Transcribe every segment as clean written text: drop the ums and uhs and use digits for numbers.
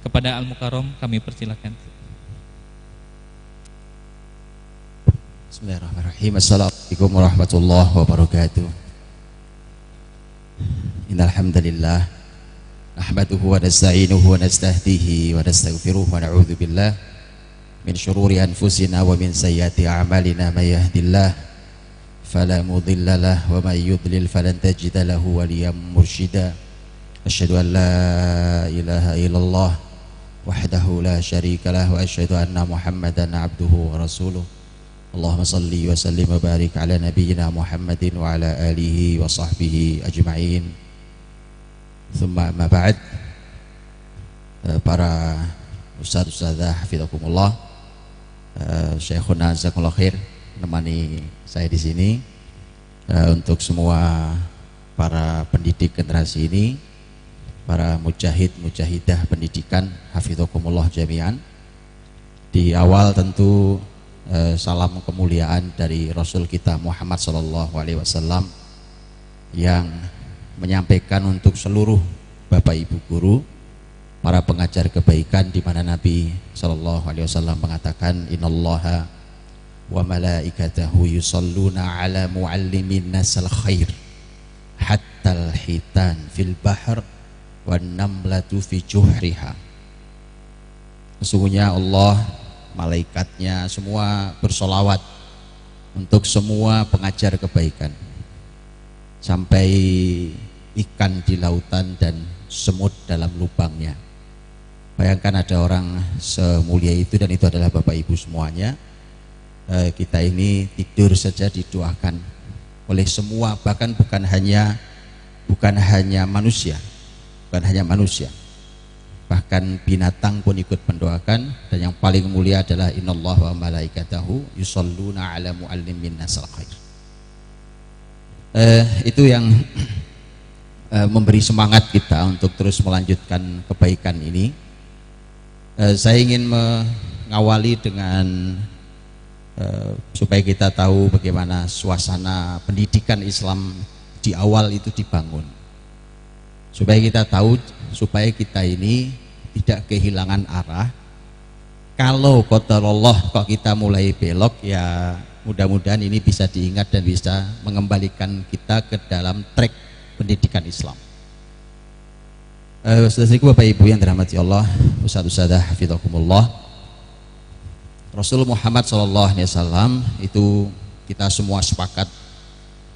Kepada Al-Mukarram kami persilakan. Bismillahirrahmanirrahim. Assalamualaikum warahmatullahi wabarakatuh. Innal hamdalillah nahmaduhu wa nasta'inuhu wa nastahdihi wa nastaghfiruh wa na'udzu billah min syururi anfusina wa min sayyiati a'malina may yahdihillah fala mudilla lahu wa may yudlil falan tajida lahu waliyyan mursyida. Asyhadu an la ilaha illallah wahdahu la syarika lahu wa asyhadu anna Muhammadan abduhu wa rasuluh. Allahumma salli wa sallim wa barik ala nabiyyina Muhammadin wa ala alihi wa sahbihi ajma'in. Thumma amma ba'd. Para ustaz-ustazah hafizakumullah, Syekhuna jazakumullah khair menemani saya di sini, untuk semua para pendidik generasi ini, para mujahid mujahidah pendidikan hafizakumullah jami'an. Di awal tentu salam kemuliaan dari Rasul kita Muhammad sallallahu alaihi wasallam yang menyampaikan untuk seluruh Bapak Ibu guru, para pengajar kebaikan, di mana Nabi sallallahu alaihi wasallam mengatakan innallaha wa malaikatahu yusalluna ala muallimin nasal khair hatta al-hitan fil bahr wan namlatu fi juhriha. Sesungguhnya Allah, malaikatnya semua bersolawat untuk semua pengajar kebaikan, sampai ikan di lautan dan semut dalam lubangnya. Bayangkan ada orang semulia itu, dan itu adalah Bapak Ibu semuanya. Kita ini tidur saja didoakan oleh semua, bahkan bukan hanya manusia, bahkan binatang pun ikut mendoakan. Dan yang paling mulia adalah innallaha wa malaikatahu yusholluna ala muallimin nasal khair. Itu yang memberi semangat kita untuk terus melanjutkan kebaikan ini. Saya ingin mengawali dengan supaya kita tahu bagaimana suasana pendidikan Islam di awal itu dibangun, supaya kita tahu, supaya kita ini tidak kehilangan arah. Kalau qadarullah kok kita mulai belok, ya mudah-mudahan ini bisa diingat dan bisa mengembalikan kita ke dalam track pendidikan Islam. Saudara-saudariku, Bapak Ibu yang dirahmati Allah, ustaz-ustazah hafizakumullah, Rasul Muhammad SAW itu kita semua sepakat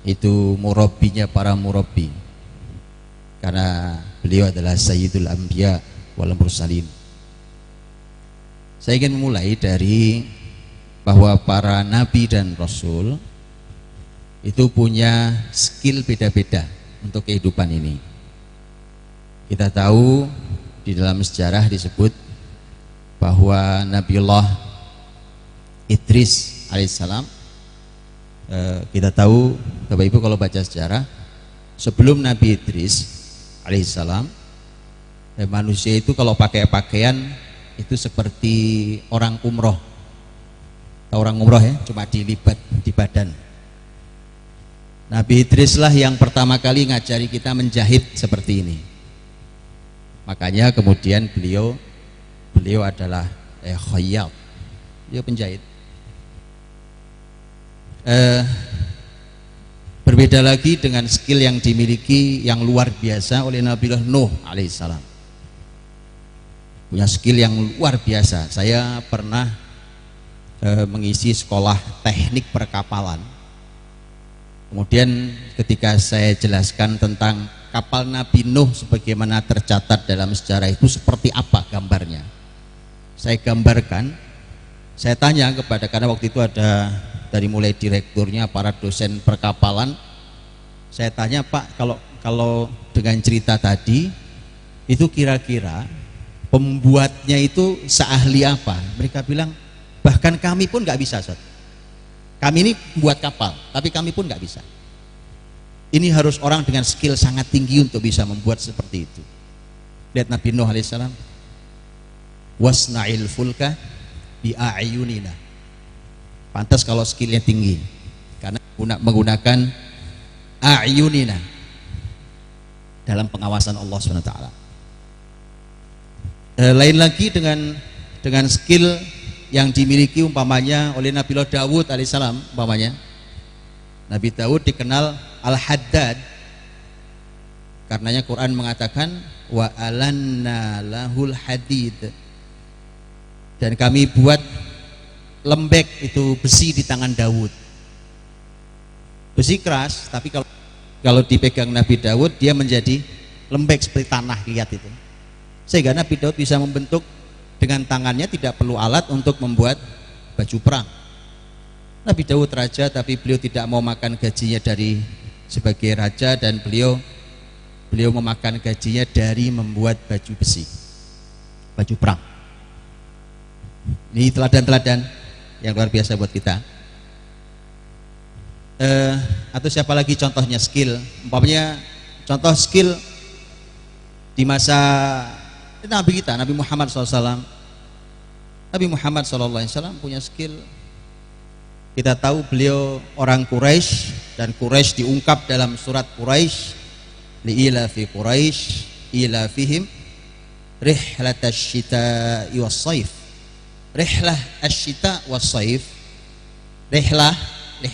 itu murabbinya para murabbi, karena beliau adalah Sayyidul Anbiya wal Mursalin. Saya ingin memulai dari bahwa para nabi dan rasul itu punya skill beda-beda untuk kehidupan ini. Kita tahu di dalam sejarah disebut bahwa Nabiullah Idris alaihissalam, kita tahu Bapak Ibu kalau baca sejarah, sebelum Nabi Idris alaihissalam, manusia itu kalau pakai pakaian itu seperti orang umroh. Tahu orang umroh ya, cuma dilibat di badan. Nabi Idris lah yang pertama kali ngajari kita menjahit seperti ini. Makanya kemudian beliau adalah khayyat, beliau penjahit. Berbeda lagi dengan skill yang dimiliki yang luar biasa oleh Nabiullah Nuh alaihissalam. Punya skill yang luar biasa. Saya pernah mengisi sekolah teknik perkapalan. Kemudian ketika saya jelaskan tentang kapal Nabi Nuh sebagaimana tercatat dalam sejarah itu seperti apa gambarnya, saya gambarkan, saya tanya karena waktu itu ada dari mulai direkturnya, para dosen perkapalan, saya tanya, Pak, kalau dengan cerita tadi itu kira-kira pembuatnya itu seahli apa? Mereka bilang, bahkan kami pun nggak bisa, Ustaz. Kami ini buat kapal, tapi kami pun nggak bisa. Ini harus orang dengan skill sangat tinggi untuk bisa membuat seperti itu. Lihat Nabi Nuh alaihissalam, wasna'il fulka bi'ayunina. Pantas kalau skillnya tinggi, karena menggunakan a'yunina dalam pengawasan Allah SWT. Lain lagi dengan skill yang dimiliki umpamanya oleh Nabi Dawud alaihissalam. Umpamanya Nabi Dawud dikenal Al-Haddad, karenanya Quran mengatakan wa alanna lahul hadid, dan kami buat lembek itu besi di tangan Dawud. Besi keras, tapi kalau dipegang Nabi Dawud dia menjadi lembek seperti tanah, lihat itu. Sehingga Nabi Daud bisa membentuk dengan tangannya, tidak perlu alat untuk membuat baju perang. Nabi Daud raja, tapi beliau tidak mau makan gajinya dari sebagai raja, dan beliau memakan gajinya dari membuat baju besi, baju perang. Ini teladan-teladan yang luar biasa buat kita. Atau siapa lagi contohnya skill, umpamanya contoh skill di masa Nabi kita, Nabi Muhammad SAW. Nabi Muhammad SAW punya skill. Kita tahu beliau orang Quraisy, dan Quraisy diungkap dalam surat Quraisy, li'ilafi Quraisy ilafihim rihlatash syita'i was-shaif. Rihlah asy-syita was-shaif. Rihlah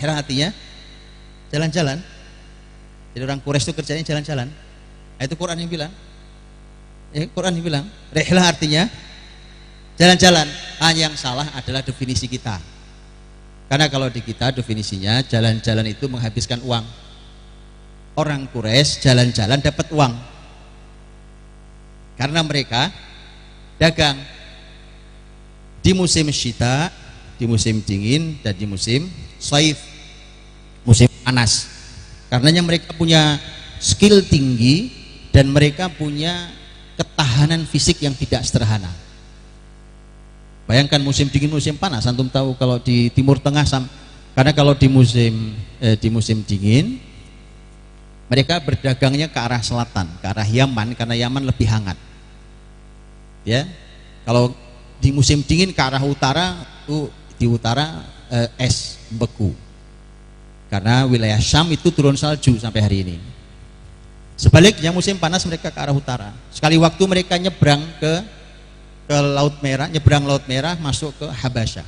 artinya jalan-jalan. Jadi orang Quraisy itu kerjanya jalan-jalan. Itu Quran yang bilang. Quran yang bilang. Rihlah artinya jalan-jalan. Hanya yang salah adalah definisi kita. Karena kalau di kita definisinya jalan-jalan itu menghabiskan uang. Orang Quraisy jalan-jalan dapat uang. Karena mereka dagang di musim syita, di musim dingin, dan di musim saif, musim panas. Karenanya mereka punya skill tinggi, dan mereka punya ketahanan fisik yang tidak sederhana. Bayangkan musim dingin, musim panas. Antum tahu kalau di Timur Tengah, karena kalau di musim dingin mereka berdagangnya ke arah selatan, ke arah Yaman, karena Yaman lebih hangat. Ya, kalau di musim dingin ke arah utara, itu di utara es beku. Karena wilayah Syam itu turun salju sampai hari ini. Sebaliknya musim panas mereka ke arah utara. Sekali waktu mereka nyebrang ke Laut Merah, nyebrang Laut Merah masuk ke Habasyah.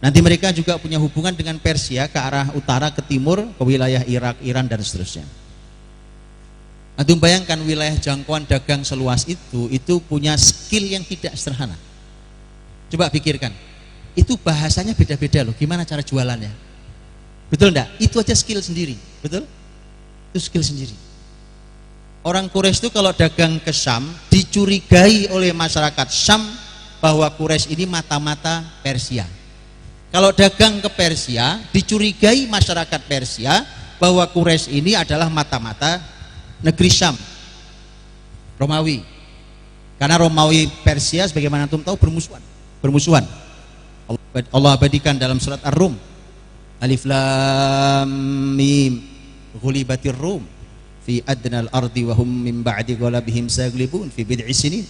Nanti mereka juga punya hubungan dengan Persia ke arah utara, ke timur, ke wilayah Irak, Iran, dan seterusnya. Antum bayangkan wilayah jangkauan dagang seluas itu punya skill yang tidak sederhana. Coba pikirkan, itu bahasanya beda-beda loh, gimana cara jualannya? Betul enggak? Itu aja skill sendiri, betul? Itu skill sendiri. Orang Quraisy itu kalau dagang ke Syam dicurigai oleh masyarakat Syam bahwa Quraisy ini mata-mata Persia. Kalau dagang ke Persia dicurigai masyarakat Persia bahwa Quraisy ini adalah mata-mata negeri Syam, Romawi. Karena Romawi Persia sebagaimana antum tahu bermusuhan. Allah abadikan dalam surat Ar-Rum. Alif Lam Mim, ghulibatir Rum fi adnal ardi wa hum min ba'di ghalabihim saglibun fi bid'i sinin.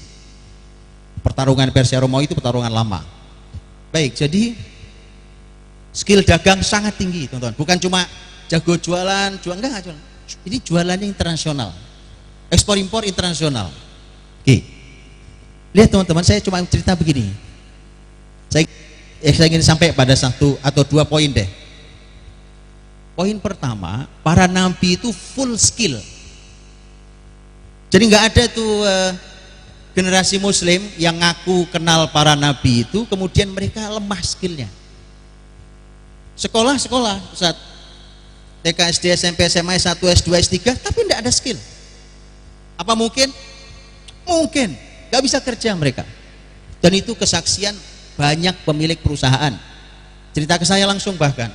Pertarungan Persia Romawi itu pertarungan lama. Baik, jadi skill dagang sangat tinggi, teman-teman. Bukan cuma jago jualan, enggak jualan. Ini jualannya internasional. Ekspor impor internasional. Oke. Lihat teman-teman, saya cuma cerita begini. Saya ingin sampai pada 1 atau 2 poin deh. Poin pertama, para nabi itu full skill. Jadi nggak ada tuh generasi muslim yang ngaku kenal para nabi itu kemudian mereka lemah skillnya. Sekolah Ustaz, TK, SD, SMP, SMA, S1, S2, S3, tapi tidak ada skill. Apa mungkin? Mungkin, nggak bisa kerja mereka. Dan itu kesaksian banyak pemilik perusahaan. Cerita ke saya langsung bahkan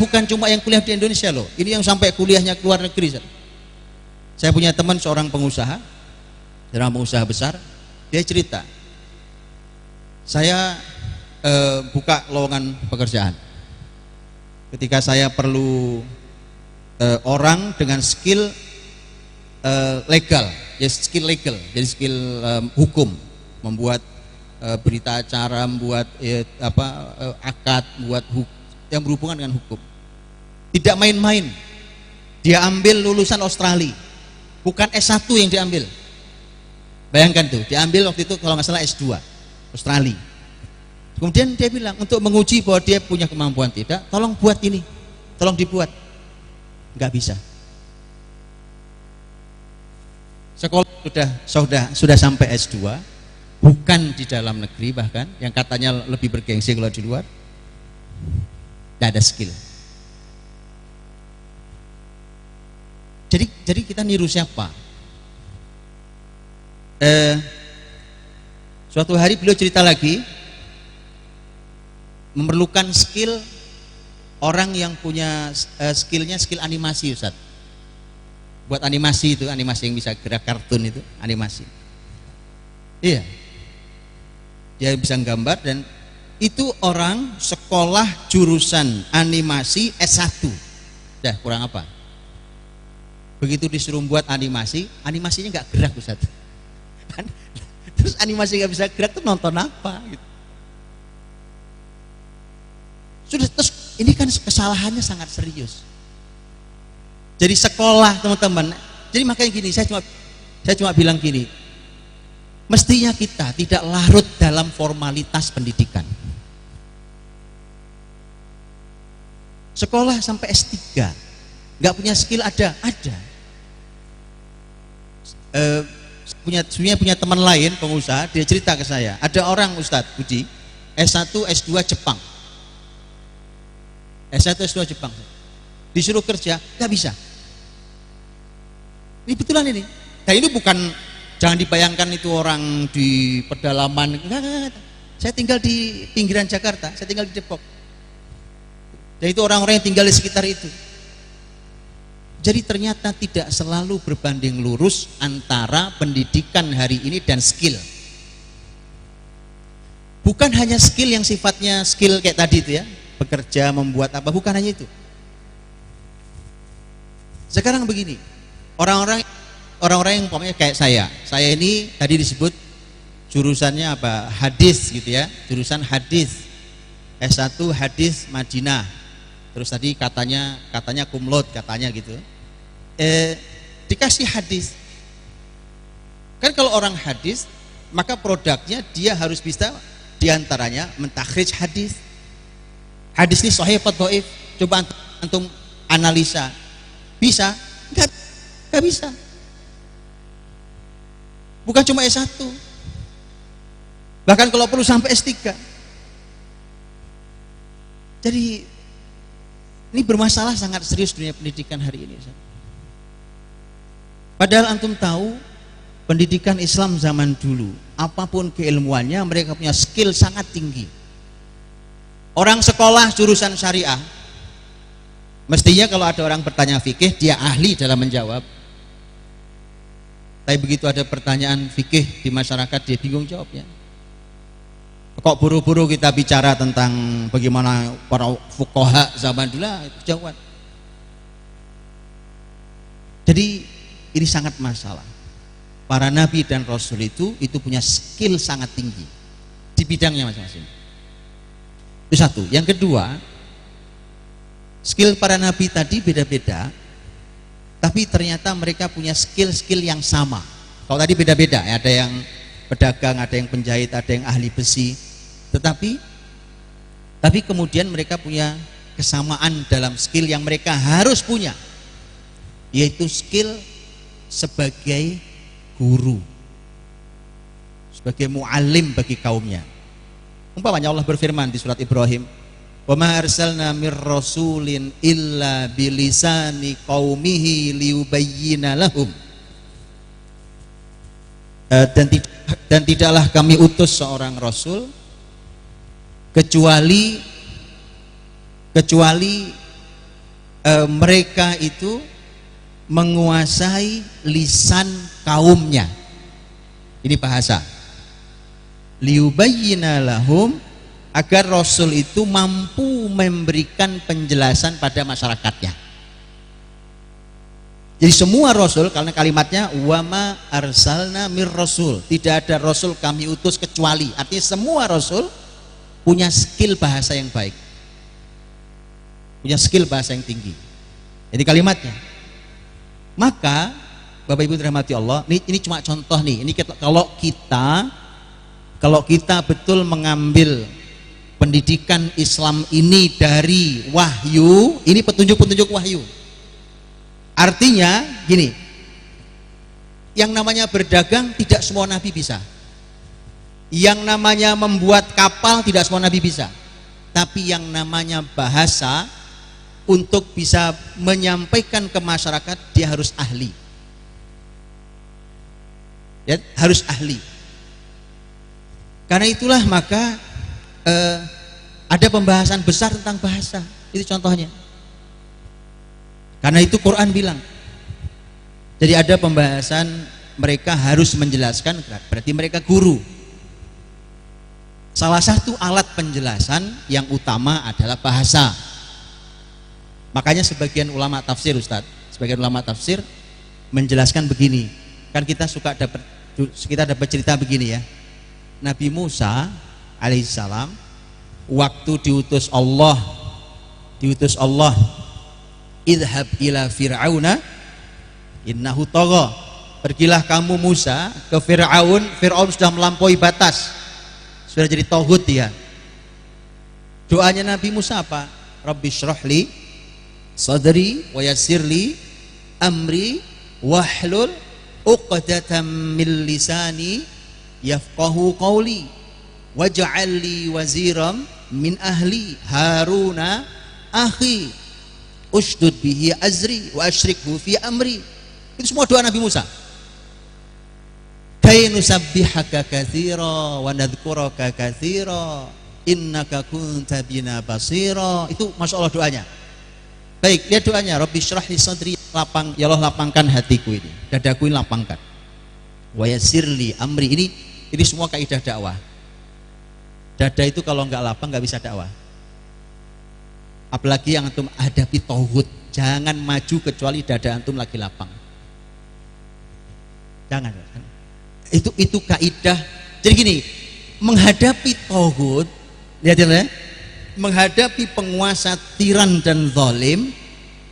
bukan cuma yang kuliah di Indonesia loh, ini yang sampai kuliahnya ke luar negeri. Saya punya teman seorang pengusaha besar, dia cerita, saya buka lowongan pekerjaan. Ketika saya perlu orang dengan skill legal, ya skill legal, jadi skill hukum, membuat berita acara, membuat akad, buat yang berhubungan dengan hukum. Tidak main-main. Dia ambil lulusan Australia. Bukan S1 yang diambil. Bayangkan tuh, diambil waktu itu kalau nggak salah S2 Australia. Kemudian dia bilang untuk menguji bahwa dia punya kemampuan tidak, tolong buat ini, tolong dibuat. Nggak bisa. Sekolah sudah sampai S2, bukan di dalam negeri bahkan, yang katanya lebih bergengsi kalau di luar, nggak ada skill. Jadi kita niru siapa? Suatu hari beliau cerita lagi, memerlukan skill orang yang punya skillnya skill animasi, Ustaz. Buat animasi itu, animasi yang bisa gerak kartun itu, animasi. Iya. Dia bisa gambar dan itu orang sekolah jurusan animasi S1. Dah kurang apa? Begitu disuruh buat animasi, animasinya nggak gerak, Ustaz. Terus animasi nggak bisa gerak tuh nonton apa? Gitu. Sudah, terus ini kan kesalahannya sangat serius. Jadi sekolah teman-teman. Jadi makanya gini, saya cuma bilang gini, mestinya kita tidak larut dalam formalitas pendidikan. Sekolah sampai S3, nggak punya skill ada. Punya teman lain pengusaha, dia cerita ke saya, ada orang Ustadz Budi S1 S2 Jepang, S1 S2 Jepang, disuruh kerja nggak bisa. Ini betulan ini. Dan ini bukan, jangan dibayangkan itu orang di pedalaman, enggak. Saya tinggal di pinggiran Jakarta, saya tinggal di Depok. Dan itu orang-orang yang tinggal di sekitar itu. Jadi ternyata tidak selalu berbanding lurus antara pendidikan hari ini dan skill. Bukan hanya skill yang sifatnya skill kayak tadi itu ya, bekerja, membuat apa, bukan hanya itu. Sekarang begini, orang-orang yang umpamanya kayak saya ini tadi disebut jurusannya apa? Hadis gitu ya, jurusan hadis. S1 hadis Madinah. Terus tadi katanya cum laude katanya gitu. Dikasih hadis. Kan kalau orang hadis, maka produknya dia harus bisa diantaranya mentakhrij hadis. Hadis ini sahih atau dhaif? Coba antum analisa. Bisa? Enggak bisa. Bukan cuma S1. Bahkan kalau perlu sampai S3. Jadi ini bermasalah sangat serius dunia pendidikan hari ini. Padahal antum tahu pendidikan Islam zaman dulu, apapun keilmuannya, mereka punya skill sangat tinggi. Orang sekolah jurusan syariah, mestinya kalau ada orang bertanya fikih, dia ahli dalam menjawab. Tapi begitu ada pertanyaan fikih di masyarakat, dia bingung jawabnya. Kok buru-buru kita bicara tentang bagaimana para fuqaha zaman dulu, itu jawab. Jadi ini sangat masalah. Para nabi dan rasul itu punya skill sangat tinggi di bidangnya masing-masing. Itu satu. Yang kedua, skill para nabi tadi beda-beda, tapi ternyata mereka punya skill-skill yang sama. Kalau tadi beda-beda, ada yang pedagang, ada yang penjahit, ada yang ahli besi. Tetapi kemudian mereka punya kesamaan dalam skill yang mereka harus punya, yaitu skill sebagai guru, sebagai mu'allim bagi kaumnya. Umpamanya Allah berfirman di surat Ibrahim, "Wa ma arsalna mir rasulin illa bilisani qaumihi liyubayyina lahum." Dan tidaklah kami utus seorang rasul kecuali mereka itu menguasai lisan kaumnya. Ini bahasa. Liyubayyina lahum, agar rasul itu mampu memberikan penjelasan pada masyarakatnya. Jadi semua rasul, karena kalimatnya wama arsalna mir rasul, tidak ada rasul kami utus kecuali, artinya semua rasul punya skill bahasa yang baik, punya skill bahasa yang tinggi. Jadi kalimatnya, maka Bapak Ibu dirahmati Allah, ini cuma contoh nih. Ini kalau kita betul mengambil pendidikan Islam ini dari wahyu, ini petunjuk-petunjuk wahyu. Artinya gini, yang namanya berdagang tidak semua nabi bisa. Yang namanya membuat kapal tidak semua nabi bisa. Tapi yang namanya bahasa, untuk bisa menyampaikan ke masyarakat, dia harus ahli. Ya, harus ahli. Karena itulah maka ada pembahasan besar tentang bahasa. Itu contohnya. Karena itu Quran bilang. Jadi ada pembahasan mereka harus menjelaskan, berarti mereka guru. Salah satu alat penjelasan yang utama adalah bahasa. Makanya sebagian ulama tafsir, Ustadz, sebagian ulama tafsir menjelaskan begini. Kan kita dapat cerita begini ya. Nabi Musa alaihissalam waktu diutus Allah, idhab ila fir'auna innahu tagha. Pergilah kamu Musa ke Fir'aun, Fir'aun sudah melampaui batas. Sudah jadi tauhid dia. Doanya Nabi Musa apa? Rabbi syrahli sadri wa yassirli amri wahlul uqdatam min lisani yafqahu qawli waj'al li waziram min ahli Haruna akhi ushdud bihi azri wa asyrikhu fi amri. Itu semua doa Nabi Musa. Kay nusabbihaka katsira wa nadhkuraka katsira innaka kunta bina basira. Itu Masya Allah doanya. Baik, lihat doanya. Rabbi syrah li sadri, ya Allah lapangkan hatiku ini, dadaku ini lapangkan. Wa yassirli amri, ini semua kaidah dakwah. Dada itu kalau nggak lapang nggak bisa dakwah. Apalagi yang antum hadapi tauhid, jangan maju kecuali dada antum lagi lapang. Jangan. Itu kaidah. Jadi gini, menghadapi tauhid, lihat ya, menghadapi penguasa tiran dan zalim,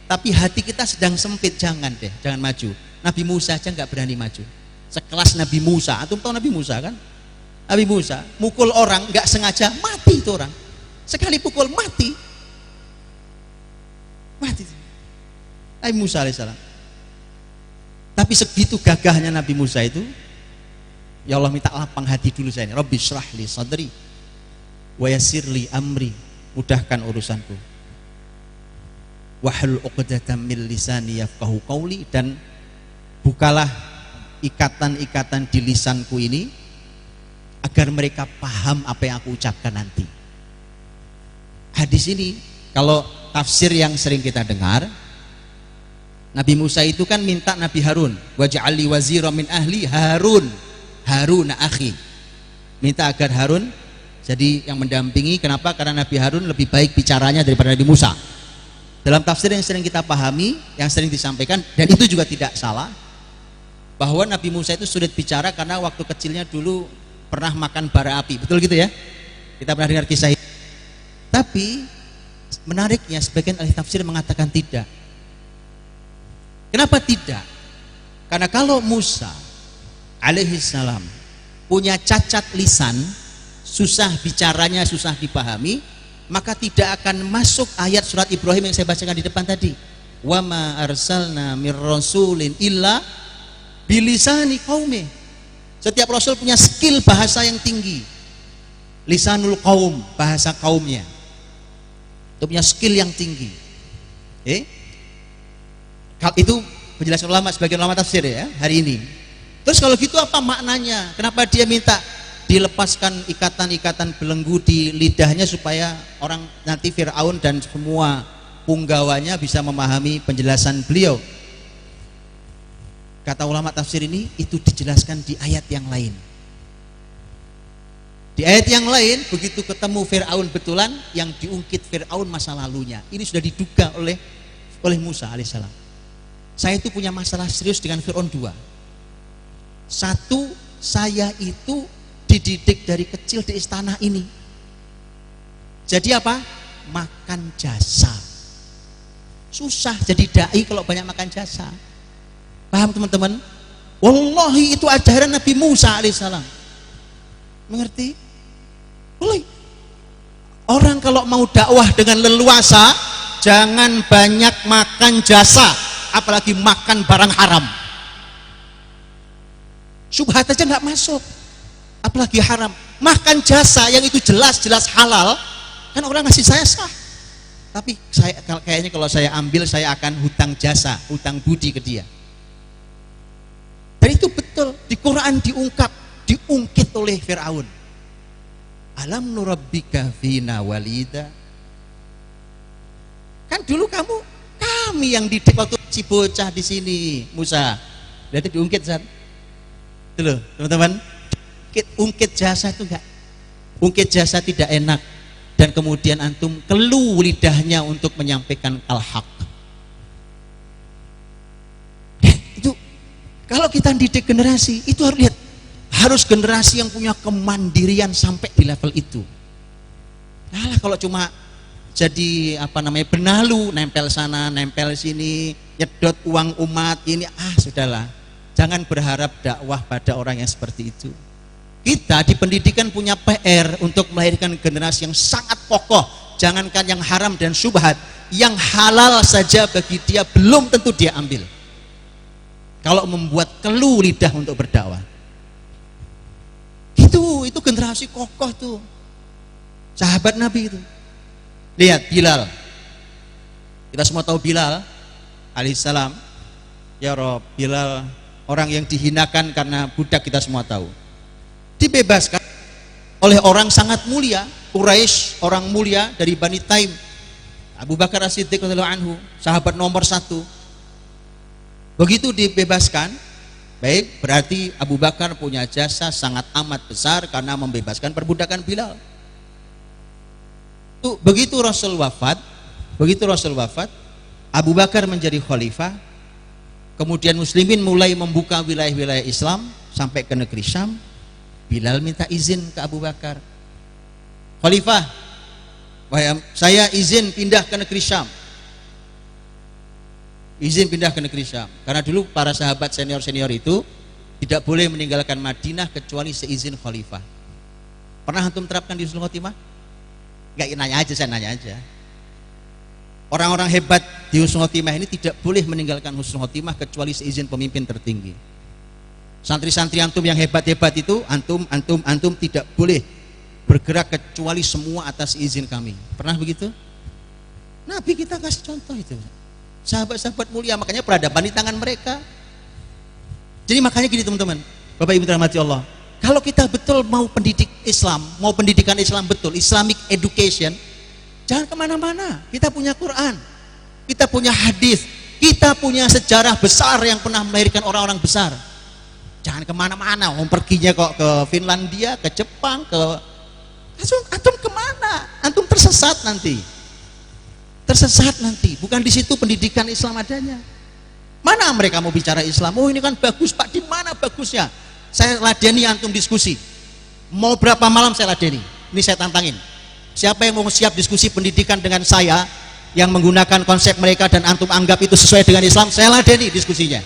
tapi hati kita sedang sempit, jangan maju. Nabi Musa aja nggak berani maju. Sekelas Nabi Musa, antum tahu Nabi Musa kan? Nabi Musa mukul orang nggak sengaja, mati itu orang. Sekali pukul mati. Nabi Musa alaihissalam. Tapi segitu gagahnya Nabi Musa itu, ya Allah minta lapang hati dulu saya ini. Rabbi syrah li sadri wa yassir li amri, mudahkan urusanku. Wahlul uqdatam min lisani yafqahu qawli, dan bukalah ikatan-ikatan di lisanku ini agar mereka paham apa yang aku ucapkan nanti. Hadis ini kalau tafsir yang sering kita dengar, Nabi Musa itu kan minta Nabi Harun, waj'al li wazira min ahli Harun akhi. Minta agar Harun jadi yang mendampingi. Kenapa? Karena Nabi Harun lebih baik bicaranya daripada Nabi Musa. Dalam tafsir yang sering kita pahami, yang sering disampaikan, dan itu juga tidak salah, bahwa Nabi Musa itu sulit bicara karena waktu kecilnya dulu pernah makan bara api. Betul gitu ya? Kita pernah dengar kisah itu. Tapi menariknya sebagian ahli tafsir mengatakan tidak. Kenapa tidak? Karena kalau Musa alaihissalam punya cacat lisan, susah bicaranya, susah dipahami, maka tidak akan masuk ayat surat Ibrahim yang saya bacakan di depan tadi. Wa ma arsalna mir rasulin illa bilisani qaumi. Setiap rasul punya skill bahasa yang tinggi. Lisanul qaum, bahasa kaumnya. Itu punya skill yang tinggi. Itu penjelasan ulama, sebagian ulama tafsir ya hari ini. Terus kalau gitu apa maknanya? Kenapa dia minta dilepaskan ikatan-ikatan belenggu di lidahnya supaya orang nanti Fir'aun dan semua punggawanya bisa memahami penjelasan beliau? Kata ulama tafsir ini, itu dijelaskan di ayat yang lain. Di ayat yang lain, begitu ketemu Fir'aun betulan, yang diungkit Fir'aun masa lalunya. Ini sudah diduga oleh Musa alaihissalam. Saya itu punya masalah serius dengan Fir'aun 2. Satu, saya itu dididik dari kecil di istana ini. Jadi apa? Makan jasa. Susah jadi dai kalau banyak makan jasa. Paham teman-teman? Wallahi itu ajaran Nabi Musa alaihissalam. Mengerti? Boleh. Orang kalau mau dakwah dengan leluasa, jangan banyak makan jasa, apalagi makan barang haram. Subhat aja nggak masuk, apalagi haram. Makan jasa yang itu jelas-jelas halal, kan orang ngasih saya sah. Tapi kayaknya kalau saya ambil, saya akan hutang jasa, hutang budi ke dia. Dan itu betul, di Quran diungkit oleh Fir'aun. Alam nurabbika fina walida. Kan dulu kami yang didik waktu si bocah di sini, Musa. Berarti diungkit Zat. Itu loh, teman-teman. Ungkit jasa itu enggak. Ungkit jasa tidak enak, dan kemudian antum kelu lidahnya untuk menyampaikan al-haq. Itu kalau kita didik generasi, itu harus lihat, harus generasi yang punya kemandirian sampai di level itu. Nah, kalau cuma jadi benalu, nempel sana, nempel sini, nyedot uang umat ini, sudahlah. Jangan berharap dakwah pada orang yang seperti itu. Kita di pendidikan punya PR untuk melahirkan generasi yang sangat kokoh. Jangankan yang haram dan syubhat, yang halal saja bagi dia belum tentu dia ambil. Kalau membuat kelu lidah untuk berdakwah, itu generasi kokoh tuh, sahabat Nabi itu. Lihat Bilal, kita semua tahu Bilal alaihissalam. Ya Rob, Bilal orang yang dihinakan karena budak, kita semua tahu. Dibebaskan oleh orang sangat mulia, Quraisy, orang mulia dari Bani Taim, Abu Bakar As-Siddiq radhiyallahu anhu, sahabat nomor 1. Begitu dibebaskan, baik, berarti Abu Bakar punya jasa sangat amat besar karena membebaskan perbudakan Bilal. Begitu Rasul wafat, Abu Bakar menjadi khalifah. Kemudian muslimin mulai membuka wilayah-wilayah Islam sampai ke negeri Syam. Bilal minta izin ke Abu Bakar, khalifah, saya izin pindah ke negeri Syam. Izin pindah ke negeri Syam. Karena dulu para sahabat senior-senior itu tidak boleh meninggalkan Madinah kecuali seizin khalifah. Pernah antum terapkan di husnul khotimah? Enggak, saya nanya aja. Orang-orang hebat di husnul khotimah ini tidak boleh meninggalkan husnul khotimah kecuali seizin pemimpin tertinggi. Santri-santri antum yang hebat-hebat itu, antum tidak boleh bergerak kecuali semua atas izin kami. Pernah begitu? Nabi kita kasih contoh itu. Sahabat-sahabat mulia, makanya peradaban di tangan mereka. Jadi makanya gini teman-teman, Bapak Ibu dirahmati Allah, kalau kita betul mau pendidik Islam, mau pendidikan Islam betul, Islamic education, jangan kemana-mana. Kita punya Quran, kita punya hadis, kita punya sejarah besar yang pernah melahirkan orang-orang besar. Jangan kemana-mana, perginya kok ke Finlandia, ke Jepang, antum kemana? Antum tersesat nanti. Bukan di situ pendidikan Islam adanya. Mana mereka mau bicara Islam? Oh ini kan bagus Pak, di mana bagusnya? Saya ladeni antum diskusi. Mau berapa malam saya ladeni? Ini saya tantangin. Siapa yang mau siap diskusi pendidikan dengan saya, yang menggunakan konsep mereka dan antum anggap itu sesuai dengan Islam, saya ladeni diskusinya.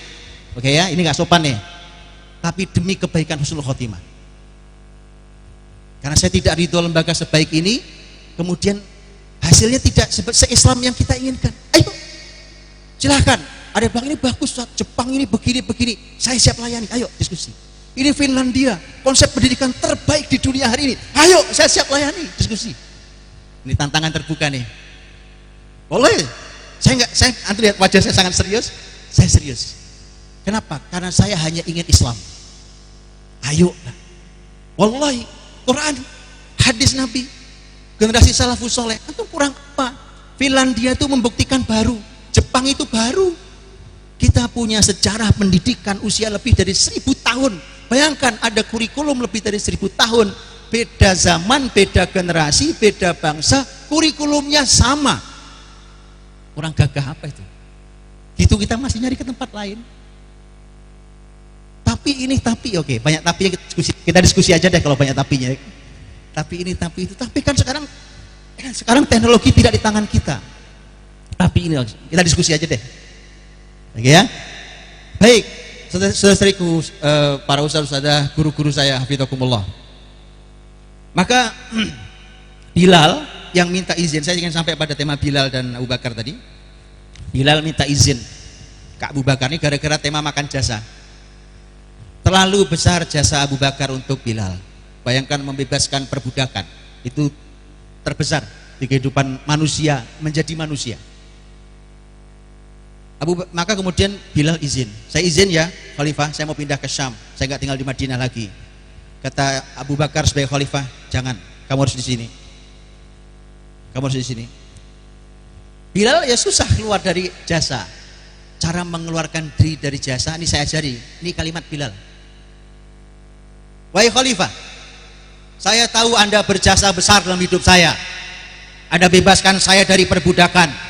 Oke ya, ini nggak sopan nih. Tapi demi kebaikan husnul khotimah. Karena saya tidak ridho lembaga sebaik ini, kemudian hasilnya tidak se-Islam yang kita inginkan. Ayo, silahkan. Ada yang bilang ini bagus, Jepang ini begini, saya siap layani. Ayo diskusi. Ini Finlandia, konsep pendidikan terbaik di dunia hari ini. Ayo, saya siap layani, diskusi. Ini tantangan terbuka nih. Boleh. Antum lihat wajah saya sangat serius. Saya serius. Kenapa? Karena saya hanya ingin Islam. Ayo, wallahi, Quran, hadis Nabi, generasi salafus soleh, antum kurang apa? Finlandia itu membuktikan baru, Jepang itu baru. Kita punya sejarah pendidikan usia lebih dari 1000 tahun. Bayangkan ada kurikulum lebih dari 1000 tahun. Beda zaman, beda generasi, beda bangsa, kurikulumnya sama. Kurang gagah apa itu? Gitu kita masih nyari ke tempat lain. Tapi oke, banyak tapi kita diskusi aja deh kalau banyak tapinya. Tapi itu, tapi kan sekarang teknologi tidak di tangan kita. Tapi ini kita diskusi aja deh. Oke ya. Baik, saudara-saudariku, para ustaz-ustazah, guru-guru saya, hafizakumullah. Maka Bilal yang minta izin, saya ingin sampai pada tema Bilal dan Abu Bakar tadi. Bilal minta izin ke Abu Bakar ini gara-gara tema makan jasa. Terlalu besar jasa Abu Bakar untuk Bilal. Bayangkan membebaskan perbudakan, itu terbesar di kehidupan manusia, menjadi manusia. Maka kemudian Bilal izin, saya izin ya Khalifah, saya mau pindah ke Syam, saya nggak tinggal di Madinah lagi. Kata Abu Bakar sebagai Khalifah, jangan, kamu harus di sini, kamu harus di sini. Bilal ya susah keluar dari jasa. Cara mengeluarkan diri dari jasa ini saya ajari, ini kalimat Bilal. Wahai Khalifah, saya tahu Anda berjasa besar dalam hidup saya, Anda bebaskan saya dari perbudakan.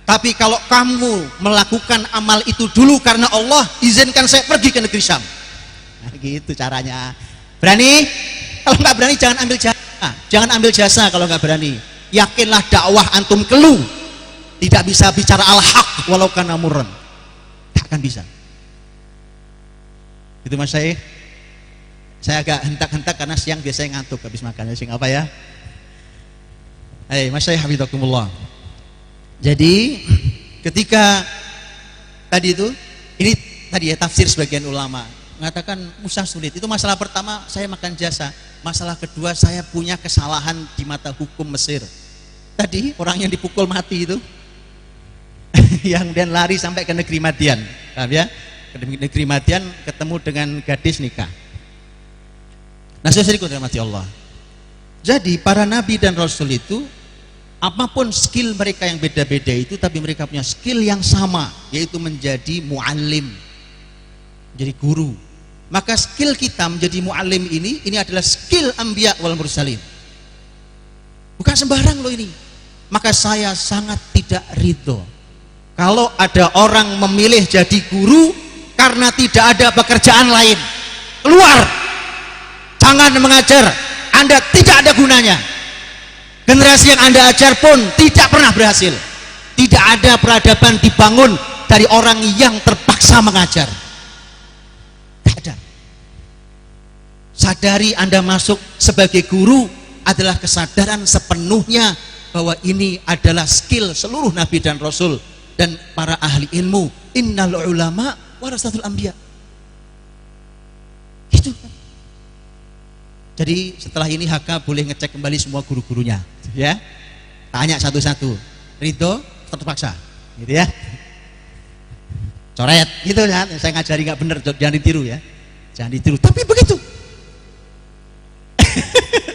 Tapi kalau kamu melakukan amal itu dulu karena Allah, izinkan saya pergi ke negeri Syam. Nah, gitu caranya. Berani? Kalau nggak berani jangan ambil jasa. Jangan ambil jasa kalau nggak berani. Yakinlah dakwah antum kelu. Tidak bisa bicara al-haq walau kana murran. Tak akan bisa. Itu Mas Syekh. Saya agak hentak-hentak karena siang biasanya ngantuk habis makan. Sing apa ya? Hai Mas Syekh, hafizakumullah. Jadi ketika tadi itu, ini tadi ya tafsir sebagian ulama mengatakan Musa sulit. Itu masalah pertama, saya makan jasa. Masalah kedua, saya punya kesalahan di mata hukum Mesir. Tadi orang yang dipukul mati itu yang dan lari sampai ke negeri Madian, paham ya? Ke negeri Madian ketemu dengan gadis nikah. Nah, saudaraku dirahmati Allah. Jadi para nabi dan rasul itu apapun skill mereka yang beda-beda itu, tapi mereka punya skill yang sama, yaitu menjadi muallim, menjadi guru. Maka skill kita menjadi muallim ini adalah skill anbiya wal mursalin. Bukan sembarang loh ini. Maka saya sangat tidak ridho kalau ada orang memilih jadi guru karena tidak ada pekerjaan lain. Keluar, jangan mengajar, Anda tidak ada gunanya. Generasi yang Anda ajar pun tidak pernah berhasil. Tidak ada peradaban dibangun dari orang yang terpaksa mengajar. Tidak ada. Sadari Anda masuk sebagai guru adalah kesadaran sepenuhnya bahwa ini adalah skill seluruh nabi dan rasul dan para ahli ilmu. Innal ulama warasatul anbiya. Gitu. Jadi setelah ini HK boleh ngecek kembali semua guru-gurunya, ya. Tanya satu-satu. Ridho terpaksa, gitu ya. Coret, gitu ya. Saya ngajari nggak bener, jangan ditiru ya. Jangan ditiru. Tapi begitu.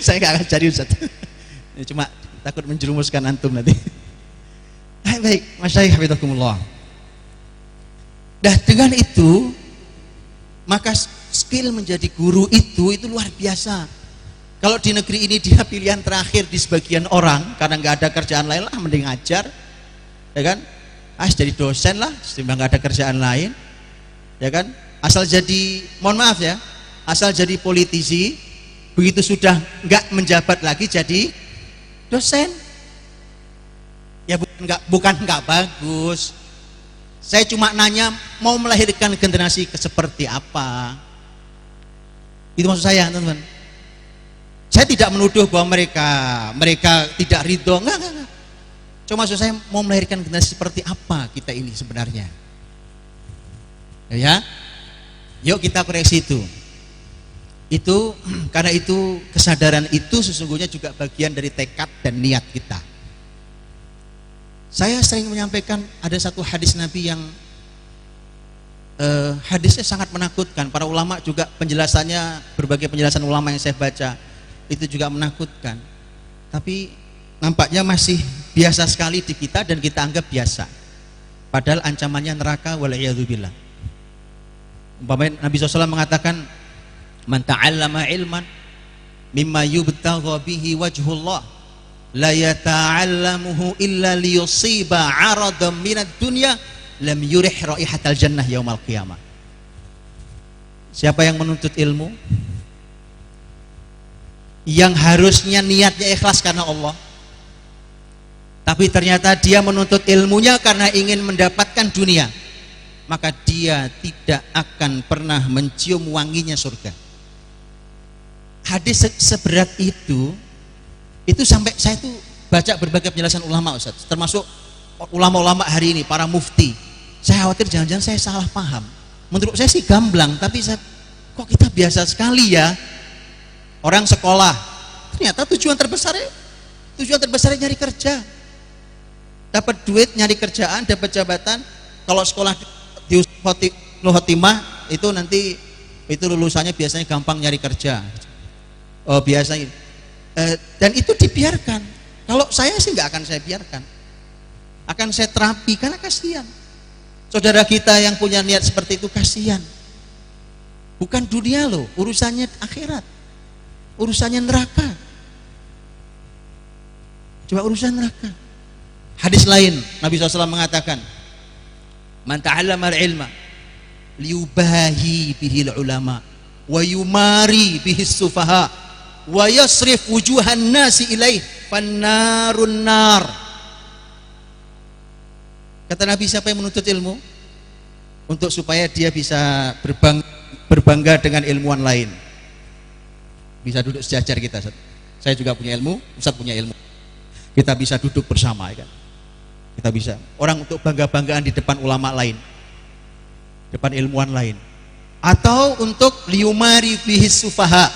Saya nggak ngajari Ustaz. Cuma takut menjerumuskan antum nanti. Baik, Mas Syekh hafizakumullah. Dah dengan itu, maka skill menjadi guru itu luar biasa. Kalau di negeri ini dia pilihan terakhir di sebagian orang karena nggak ada kerjaan lain lah, mending ngajar, ya kan? Jadi dosen lah, setimbang nggak ada kerjaan lain, ya kan? Asal jadi, mohon maaf ya, asal jadi politisi, begitu sudah nggak menjabat lagi jadi dosen, ya bukan nggak bagus. Saya cuma nanya mau melahirkan generasi seperti apa. Itu maksud saya, teman-teman. Saya tidak menuduh bahwa mereka tidak ridho, enggak. Cuma maksud saya mau melahirkan generasi seperti apa kita ini sebenarnya. Ya. Yuk kita koreksi itu. Itu karena itu kesadaran itu sesungguhnya juga bagian dari tekad dan niat kita. Saya sering menyampaikan ada satu hadis Nabi yang hadisnya sangat menakutkan. Para ulama juga penjelasannya, berbagai penjelasan ulama yang saya baca itu juga menakutkan. Tapi nampaknya masih biasa sekali di kita dan kita anggap biasa. Padahal ancamannya neraka wal'iyadzubillah. Umpamanya Nabi SAW mengatakan, "Man ta'allama ilman mimma yubtagha bihi wajhullah la yata'allamuhu illa liyusiba 'aradan minad dunya lam yurih raihatal jannah yaumal qiyamah." Siapa yang menuntut ilmu yang harusnya niatnya ikhlas karena Allah, tapi ternyata dia menuntut ilmunya karena ingin mendapatkan dunia, maka dia tidak akan pernah mencium wanginya surga. Hadis seberat itu sampai saya tuh baca berbagai penjelasan ulama, Ustaz, termasuk ulama-ulama hari ini, para mufti. Saya khawatir jangan-jangan saya salah paham. Menurut saya sih gamblang, tapi kok kita biasa sekali ya. Orang sekolah, ternyata tujuan terbesarnya nyari kerja, dapat duit, nyari kerjaan, dapat jabatan. Kalau sekolah di Khotimah itu nanti itu lulusannya biasanya gampang nyari kerja, biasanya. Dan itu dibiarkan. Kalau saya sih nggak akan saya biarkan, akan saya terapi, karena kasihan saudara kita yang punya niat seperti itu. Kasihan, bukan dunia loh, urusannya akhirat, urusannya neraka. Coba urusan neraka. Hadis lain Nabi SAW mengatakan, man ta'allama al-ilma liyubahi bihil ulama wa yumari bihis sufaha wa yasrif wujuhan nasi ilaih fannarun nar. Kata Nabi, siapa yang menuntut ilmu untuk supaya dia bisa berbangga dengan ilmuwan lain, bisa duduk sejajar kita. Saya juga punya ilmu, Ustaz punya ilmu, kita bisa duduk bersama, ya kan? Kita bisa orang untuk bangga-banggaan di depan ulama lain, depan ilmuwan lain, atau untuk liumari bihis sufaha,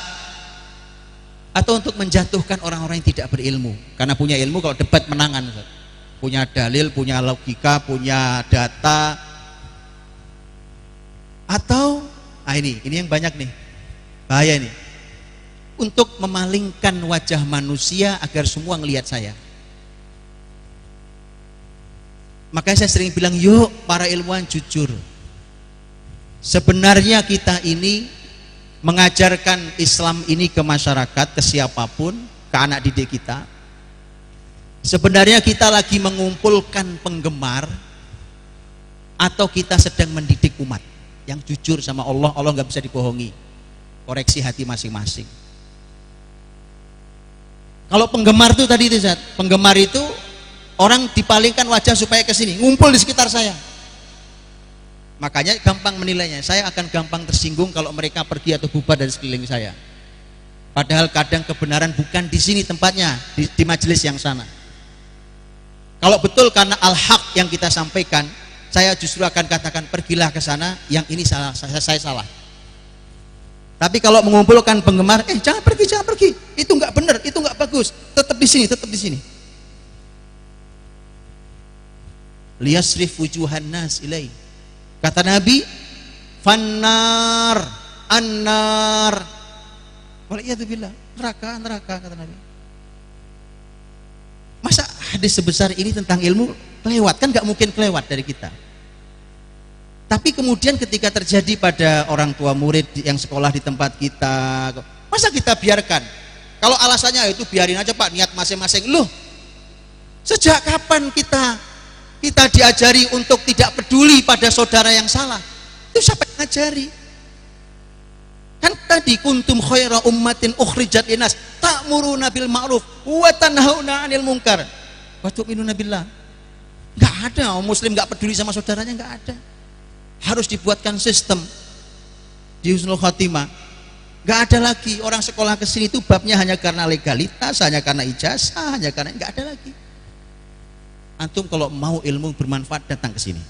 atau untuk menjatuhkan orang-orang yang tidak berilmu. Karena punya ilmu kalau debat menangan, Ustaz. Punya dalil, punya logika, punya data. Atau ini yang banyak nih, bahaya nih, untuk memalingkan wajah manusia agar semua ngelihat saya. Makanya saya sering bilang, yuk para ilmuwan jujur. Sebenarnya kita ini mengajarkan Islam ini ke masyarakat, ke siapapun, ke anak didik kita. Sebenarnya kita lagi mengumpulkan penggemar, atau kita sedang mendidik umat yang jujur sama Allah. Allah nggak bisa dibohongi. Koreksi hati masing-masing. Kalau penggemar itu tadi itu, Zat, penggemar itu orang dipalingkan wajah supaya ke sini, ngumpul di sekitar saya. Makanya gampang menilainya. Saya akan gampang tersinggung kalau mereka pergi atau bubar dari sekeliling saya. Padahal kadang kebenaran bukan di sini tempatnya, di majelis yang sana. Kalau betul karena al-haq yang kita sampaikan, saya justru akan katakan pergilah ke sana, yang ini salah, saya salah. Tapi kalau mengumpulkan penggemar, jangan pergi, itu nggak benar, itu nggak bagus, tetap di sini. Liyasrif wujuhan nas ilai. Kata Nabi, fannar, annar. Waliyadzubillah, neraka kata Nabi. Masa hadis sebesar ini tentang ilmu kelewat? Kan nggak mungkin kelewat dari kita. Tapi kemudian ketika terjadi pada orang tua murid yang sekolah di tempat kita, masa kita biarkan? Kalau alasannya itu biarin aja Pak, niat masing-masing. Loh, sejak kapan kita diajari untuk tidak peduli pada saudara yang salah? Itu siapa yang ngajari? Kan tadi kuntum khaira ummatin ukhrijat linnas ta'muruna bil ma'ruf wa tanhauna 'anil munkar wa tu'minuna billah. Enggak ada orang muslim enggak peduli sama saudaranya, enggak ada. Harus dibuatkan sistem di Husnul Khotimah. Enggak ada lagi orang sekolah ke sini itu babnya hanya karena legalitas, hanya karena ijazah, hanya karena, enggak ada lagi. Antum kalau mau ilmu bermanfaat datang ke sini.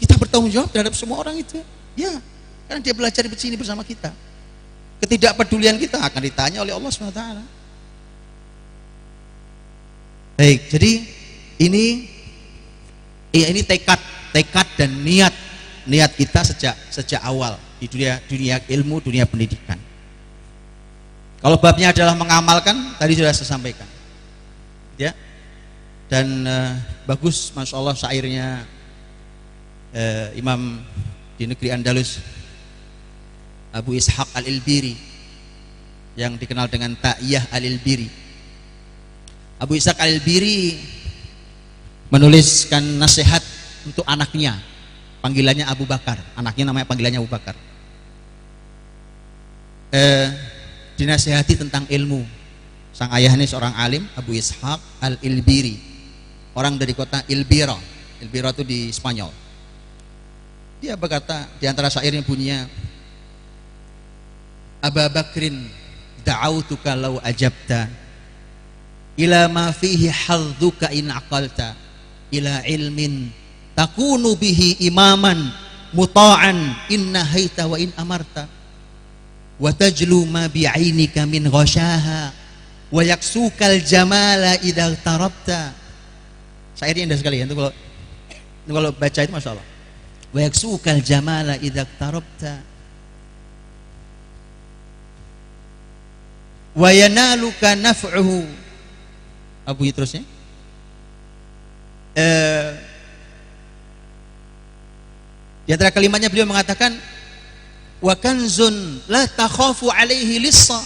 Kita bertanggung jawab terhadap semua orang itu. Ya, karena dia belajar di sini bersama kita. Ketidakpedulian kita akan ditanya oleh Allah SWT. Baik, jadi ini tekad dan niat kita sejak awal di dunia ilmu, dunia pendidikan. Kalau babnya adalah mengamalkan, tadi sudah saya sampaikan. Ya. Dan bagus, masya Allah, syairnya Imam di negeri Andalus, Abu Ishaq Al-Ilbiri, yang dikenal dengan Ta'iyah Al-Ilbiri. Abu Ishaq Al-Ilbiri menuliskan nasihat untuk anaknya, panggilannya Abu Bakar, anaknya namanya panggilannya Abu Bakar. Dinasihati tentang ilmu. Sang ayah ini seorang alim, Abu Ishaq Al-Ilbiri, orang dari kota Ilbira, El Birra itu di Spanyol. Dia berkata di antara syairnya bunyinya, Aba Bakrin da'autuka law ajabta ila ma fihi hadzuka in aqalta ila ilmin takunu bihi imaman muta'an in nahaita wa in amarta wa tajlu ma bi'ainika min ghasyaha wa yaksukal jamala idza tarabta. Syairnya indah sekali ya, itu kalau baca itu Masya Allah. Wa yaksukal jamala idza tarabta wa yanaluka naf'uhu. Abu terusnya di antara kalimatnya beliau mengatakan wa kanzun la takhafu alaihi lissa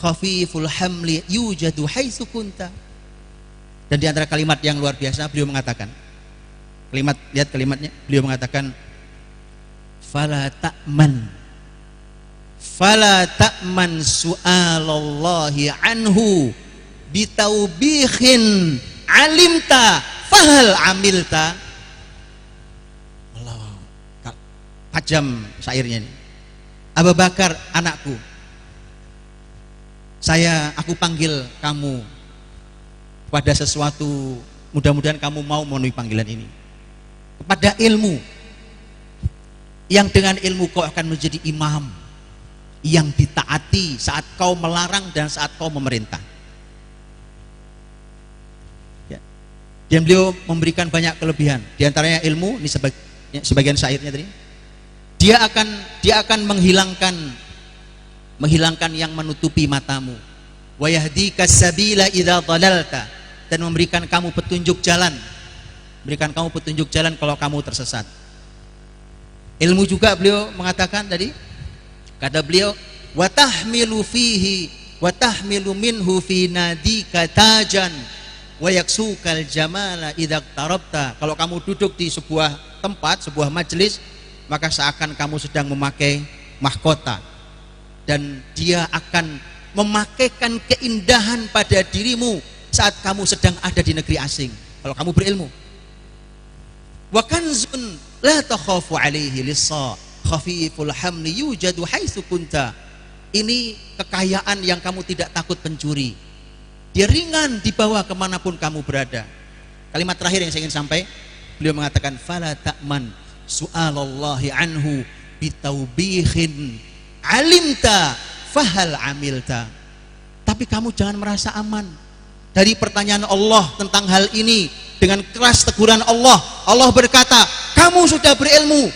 khafiful hamli yujadu haitsu kunta. Dan di antara kalimat yang luar biasa beliau mengatakan, lihat kalimatnya, beliau mengatakan fala ta'man su'alallahi anhu bitaubihin alimta fahal amilta. Allah, tajam syairnya ini. Abu Bakar anakku, aku panggil kamu pada sesuatu, mudah-mudahan kamu mau memenuhi panggilan ini, kepada ilmu yang dengan ilmu kau akan menjadi imam yang ditaati saat kau melarang dan saat kau memerintah. Dan beliau memberikan banyak kelebihan, di antaranya ilmu. Ini sebagian syairnya tadi. Dia akan menghilangkan yang menutupi matamu. Wa yahdika sabila idza dhalalta, dan memberikan kamu petunjuk jalan. Berikan kamu petunjuk jalan kalau kamu tersesat. Ilmu juga beliau mengatakan tadi, kata beliau, wa tahmilu minhu fi nadika tajan wa yaksukal jamala idza tarabta. Kalau kamu duduk di sebuah tempat, sebuah majelis, maka seakan kamu sedang memakai mahkota, dan dia akan memakaikan keindahan pada dirimu saat kamu sedang ada di negeri asing kalau kamu berilmu. Wa kanzun la takhafu alaihi lissa khafiful hamli yujadu haitsu kunta. Ini kekayaan yang kamu tidak takut pencuri, dia ringan dibawa kemanapun kamu berada. Kalimat terakhir yang saya ingin sampai, beliau mengatakan fala ta'man su'alallahi anhu bitaubihin alimta fahal amilta. Tapi kamu jangan merasa aman dari pertanyaan Allah tentang hal ini. Dengan keras teguran Allah, Allah berkata, kamu sudah berilmu,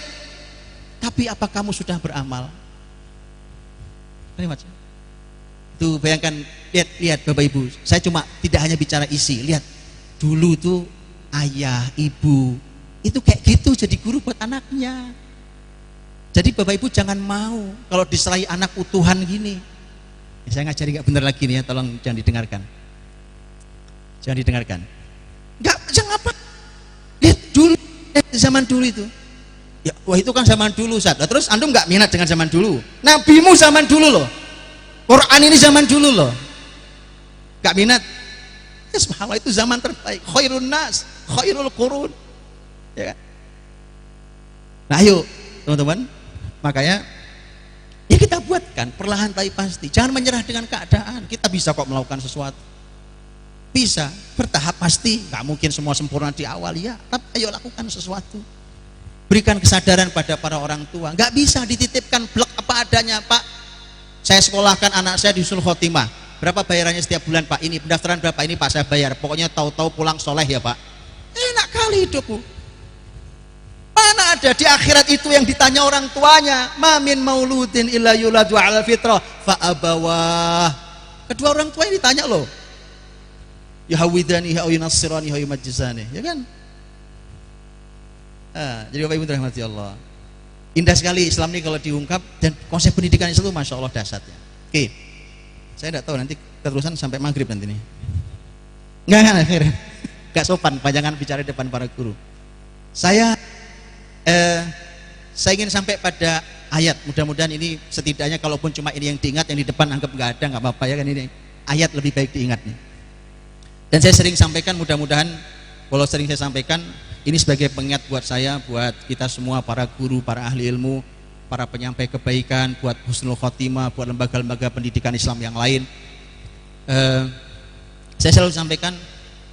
tapi apa kamu sudah beramal? Kalimat itu, bayangkan, lihat Bapak Ibu, saya cuma tidak hanya bicara isi. Lihat dulu tuh ayah ibu itu kayak gitu jadi guru buat anaknya. Jadi Bapak Ibu jangan mau kalau diserahi anak utuhan gini. Saya ngajari nggak bener lagi nih ya, tolong jangan didengarkan. Jangan didengarkan. Jangan apa? Lihat dulu, zaman dulu itu. Ya, wah itu kan zaman dulu, Ustaz. Nah, terus antum nggak minat dengan zaman dulu? Nabimu zaman dulu loh. Quran ini zaman dulu loh. Nggak minat? Ya, subhanallah, itu zaman terbaik. Khairun nas, khairul qurun. Ya kan? Nah, ayo teman-teman, makanya ya kita buatkan perlahan tapi pasti. Jangan menyerah dengan keadaan. Kita bisa kok melakukan sesuatu. Bisa, bertahap pasti. Nggak mungkin semua sempurna di awal ya. Tapi ayo lakukan sesuatu. Berikan kesadaran pada para orang tua. Nggak bisa dititipkan blek apa adanya, Pak. Saya sekolahkan anak saya di Husnul Khotimah. Berapa bayarannya setiap bulan, Pak? Ini pendaftaran berapa ini, Pak? Saya bayar. Pokoknya tahu-tahu pulang soleh ya, Pak. Enak kali hidupku. Mana ada di akhirat itu yang ditanya orang tuanya, mamin mauludin illa yuladu ala fitrah fa abawah. Kedua orang tua ini ditanya loh, yahawidani yahawinassirani yahawimajjizani, ya kan? Jadi Bapak Ibu dirahmati Allah, indah sekali Islam ini kalau diungkap, dan konsep pendidikan Islam itu Masya Allah dahsyatnya. Oke, saya tidak tahu nanti keterusan sampai maghrib nanti nih. Enggak sopan panjangan bicara di depan para guru. Saya ingin sampai pada ayat. Mudah-mudahan ini setidaknya kalaupun cuma ini yang diingat, yang di depan anggap nggak ada, nggak apa-apa ya kan, ini ayat lebih baik diingat nih. Dan saya sering sampaikan, mudah-mudahan kalau sering saya sampaikan Ini sebagai pengingat buat saya, buat kita semua, para guru, para ahli ilmu, para penyampai kebaikan, buat husnul khotimah, buat lembaga-lembaga pendidikan Islam yang lain. Saya selalu sampaikan,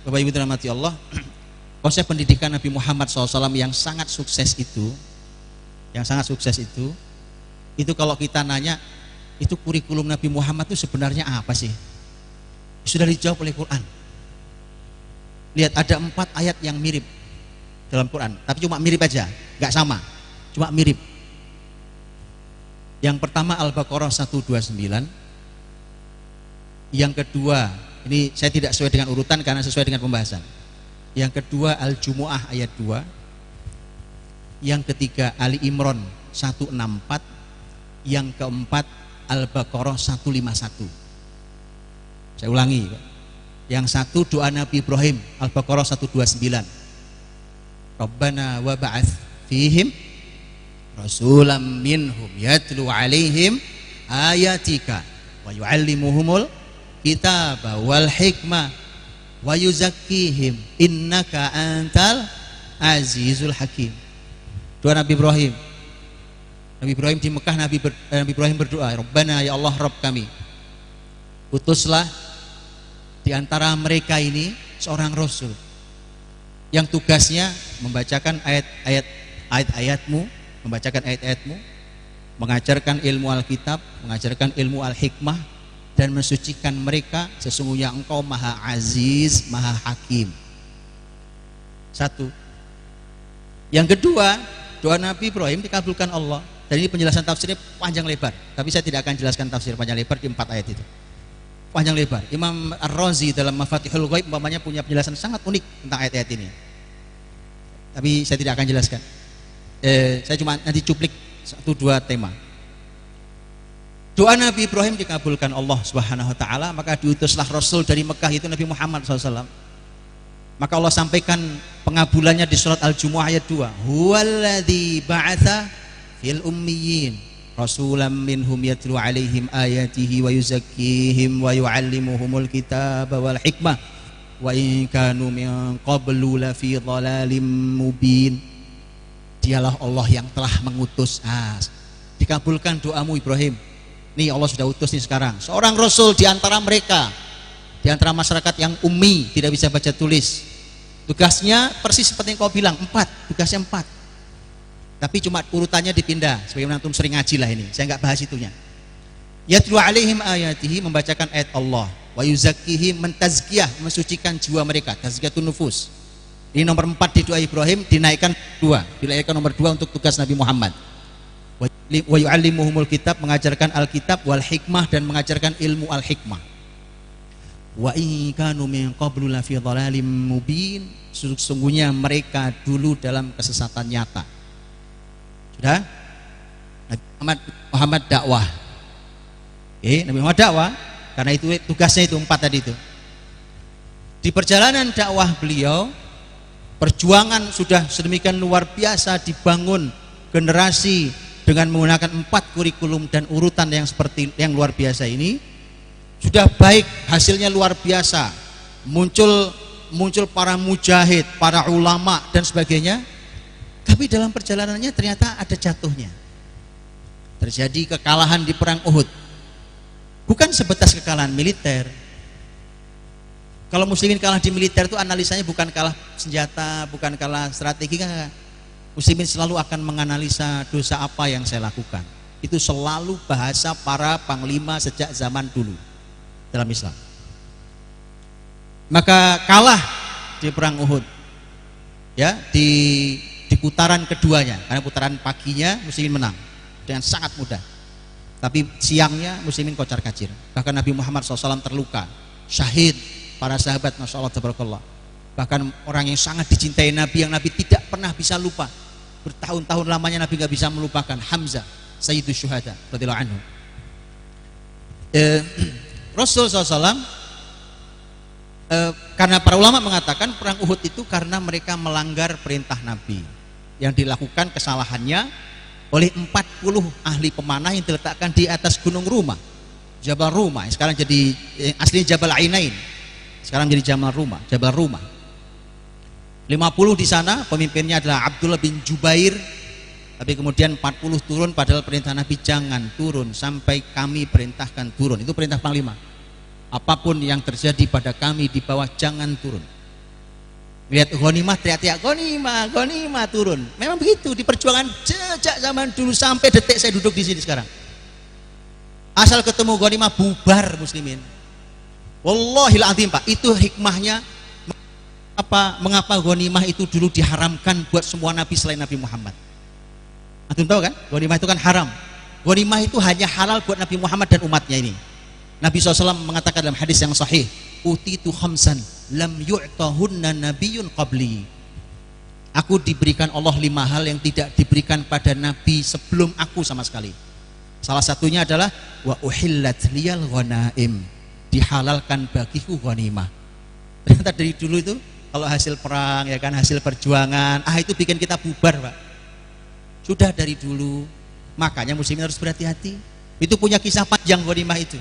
Bapak Ibu dirahmati Allah, konsep pendidikan Nabi Muhammad SAW yang sangat sukses itu, itu kalau kita nanya, itu kurikulum Nabi Muhammad itu sebenarnya apa sih? Sudah dijawab oleh Quran. Lihat, ada 4 ayat yang mirip dalam Quran, tapi cuma mirip aja, nggak sama, cuma mirip. Yang pertama Al-Baqarah 129, yang kedua, ini saya tidak sesuai dengan urutan karena sesuai dengan pembahasan. Yang kedua Al-Jumu'ah ayat 2, yang ketiga Ali Imran 164, yang keempat Al-Baqarah 151. Saya ulangi, yang satu doa Nabi Ibrahim Al-Baqarah 129, Rabbana wa ba'ath fihim rasulam minhum yatlu alaihim ayatika wa yu'allimuhumul kitaba wal hikmah wa yuzakkihim innaka antal azizul hakim. Doa Nabi Ibrahim. Nabi Ibrahim di Mekah, Nabi Ibrahim berdoa, Rabbana, ya Allah Rabb kami, utuslah di antara mereka ini seorang rasul yang tugasnya membacakan ayat-ayatmu, mengajarkan ilmu Alkitab, mengajarkan ilmu Al-Hikmah, dan mensucikan mereka, sesungguhnya Engkau Maha Aziz, Maha Hakim. Satu. Yang kedua, doa Nabi Ibrahim dikabulkan Allah. Dan ini penjelasan tafsirnya panjang lebar, tapi saya tidak akan jelaskan tafsir panjang lebar di 4 ayat itu. Panjang lebar. Imam Ar-Razi dalam Mafatihul Ghaib umpamanya punya penjelasan sangat unik tentang ayat-ayat ini. Tapi saya tidak akan jelaskan. Saya cuma nanti cuplik 1-2 tema. Doa Nabi Ibrahim dikabulkan Allah Subhanahu wa taala, maka diutuslah Rasul dari Mekah itu Nabi Muhammad SAW. Maka Allah sampaikan pengabulannya di surat Al-Jumu'ah ayat 2. Huwallazi ba'atsa fil ummiyin rasulam minhum yatlu alaihim ayatihi wa yuzakkihim wa yu'allimuhumul kitaba wal hikmah wa in kanu min qablu la fi dhalalim mubin. Dialah Allah yang telah mengutus. Dikabulkan doamu Ibrahim. Nih Allah sudah utus nih sekarang seorang rasul di antara mereka, di antara masyarakat yang ummi, tidak bisa baca tulis. Tugasnya persis seperti yang kau bilang, 4, tugasnya 4. Tapi cuma urutannya dipindah, sebagaimana antum sering ngaji lah ini. Saya nggak bahas itunya. Yatlu alaihim ayatihi, membacakan ayat Allah. Wa yuzakkihim, mentazkiyah, mensucikan jiwa mereka, tazkiyatun nufus. Ini nomor 4 di doa Ibrahim, dinaikkan 2, dinaikkan nomor 2 untuk tugas Nabi Muhammad. Wa yu'allimuhumul kitab, mengajarkan Alkitab, wal hikmah, dan mengajarkan ilmu Al-Hikmah. Wa in kanu min qablu la fi dhalalim mubin, sesungguhnya mereka dulu dalam kesesatan nyata. Sudah? Nabi Muhammad dakwah. Nabi Muhammad dakwah, karena itu tugasnya itu 4 tadi itu. Di perjalanan dakwah beliau, perjuangan sudah sedemikian luar biasa, dibangun generasi dengan menggunakan 4 kurikulum dan urutan yang seperti yang luar biasa ini. Sudah baik, hasilnya luar biasa. Muncul para mujahid, para ulama dan sebagainya. Tapi dalam perjalanannya ternyata ada jatuhnya. Terjadi kekalahan di perang Uhud. Bukan sebatas kekalahan militer. Kalau muslimin kalah di militer itu analisanya bukan kalah senjata, bukan kalah strategi. Muslimin selalu akan menganalisa dosa apa yang saya lakukan. Itu selalu bahasa para panglima sejak zaman dulu dalam Islam. Maka kalah di perang Uhud, ya, di putaran keduanya, karena putaran paginya muslimin menang dengan sangat mudah, tapi siangnya muslimin kocar kacir. Bahkan Nabi Muhammad SAW terluka, syahid, para sahabat Masya Allah tabarakallah. Bahkan orang yang sangat dicintai Nabi, yang Nabi tidak pernah bisa lupa, bertahun-tahun lamanya Nabi gak bisa melupakan, Hamzah Sayyidus Syuhada radhiyallahu anhu. Rasul SAW, karena para ulama mengatakan perang Uhud itu karena mereka melanggar perintah Nabi, yang dilakukan kesalahannya oleh 40 ahli pemanah yang diletakkan di atas gunung Rumah, Jabal Rumah. Sekarang jadi aslinya Jabal Ainain, sekarang jadi Jabal Rumah. 50 di sana, pemimpinnya adalah Abdullah bin Jubair. Tapi kemudian 40 turun, padahal perintah Nabi jangan turun sampai kami perintahkan turun. Itu perintah panglima. Apapun yang terjadi pada kami di bawah jangan turun. Lihat ghanimah, teriak-teriak ghanimah turun. Memang begitu di perjuangan sejak zaman dulu sampai detik saya duduk di sini sekarang. Asal ketemu ghanimah bubar muslimin. Wallahil azim Pak, itu hikmahnya mengapa ghanimah itu dulu diharamkan buat semua nabi selain Nabi Muhammad. Antum tahu kan? Ghanimah itu kan haram. Ghanimah itu hanya halal buat Nabi Muhammad dan umatnya ini. Nabi SAW mengatakan dalam hadis yang sahih, utitu khamsan lam yu'tahunna nabiyyun qabli. Aku diberikan Allah 5 hal yang tidak diberikan pada nabi sebelum aku sama sekali. Salah satunya adalah wa uhillat liyal ghanaim, dihalalkan bagiku ghanimah. Ternyata dari dulu itu kalau hasil perang ya kan, hasil perjuangan, itu bikin kita bubar Pak. Sudah dari dulu. Makanya muslimin harus berhati-hati. Itu punya kisah panjang ghanimah itu.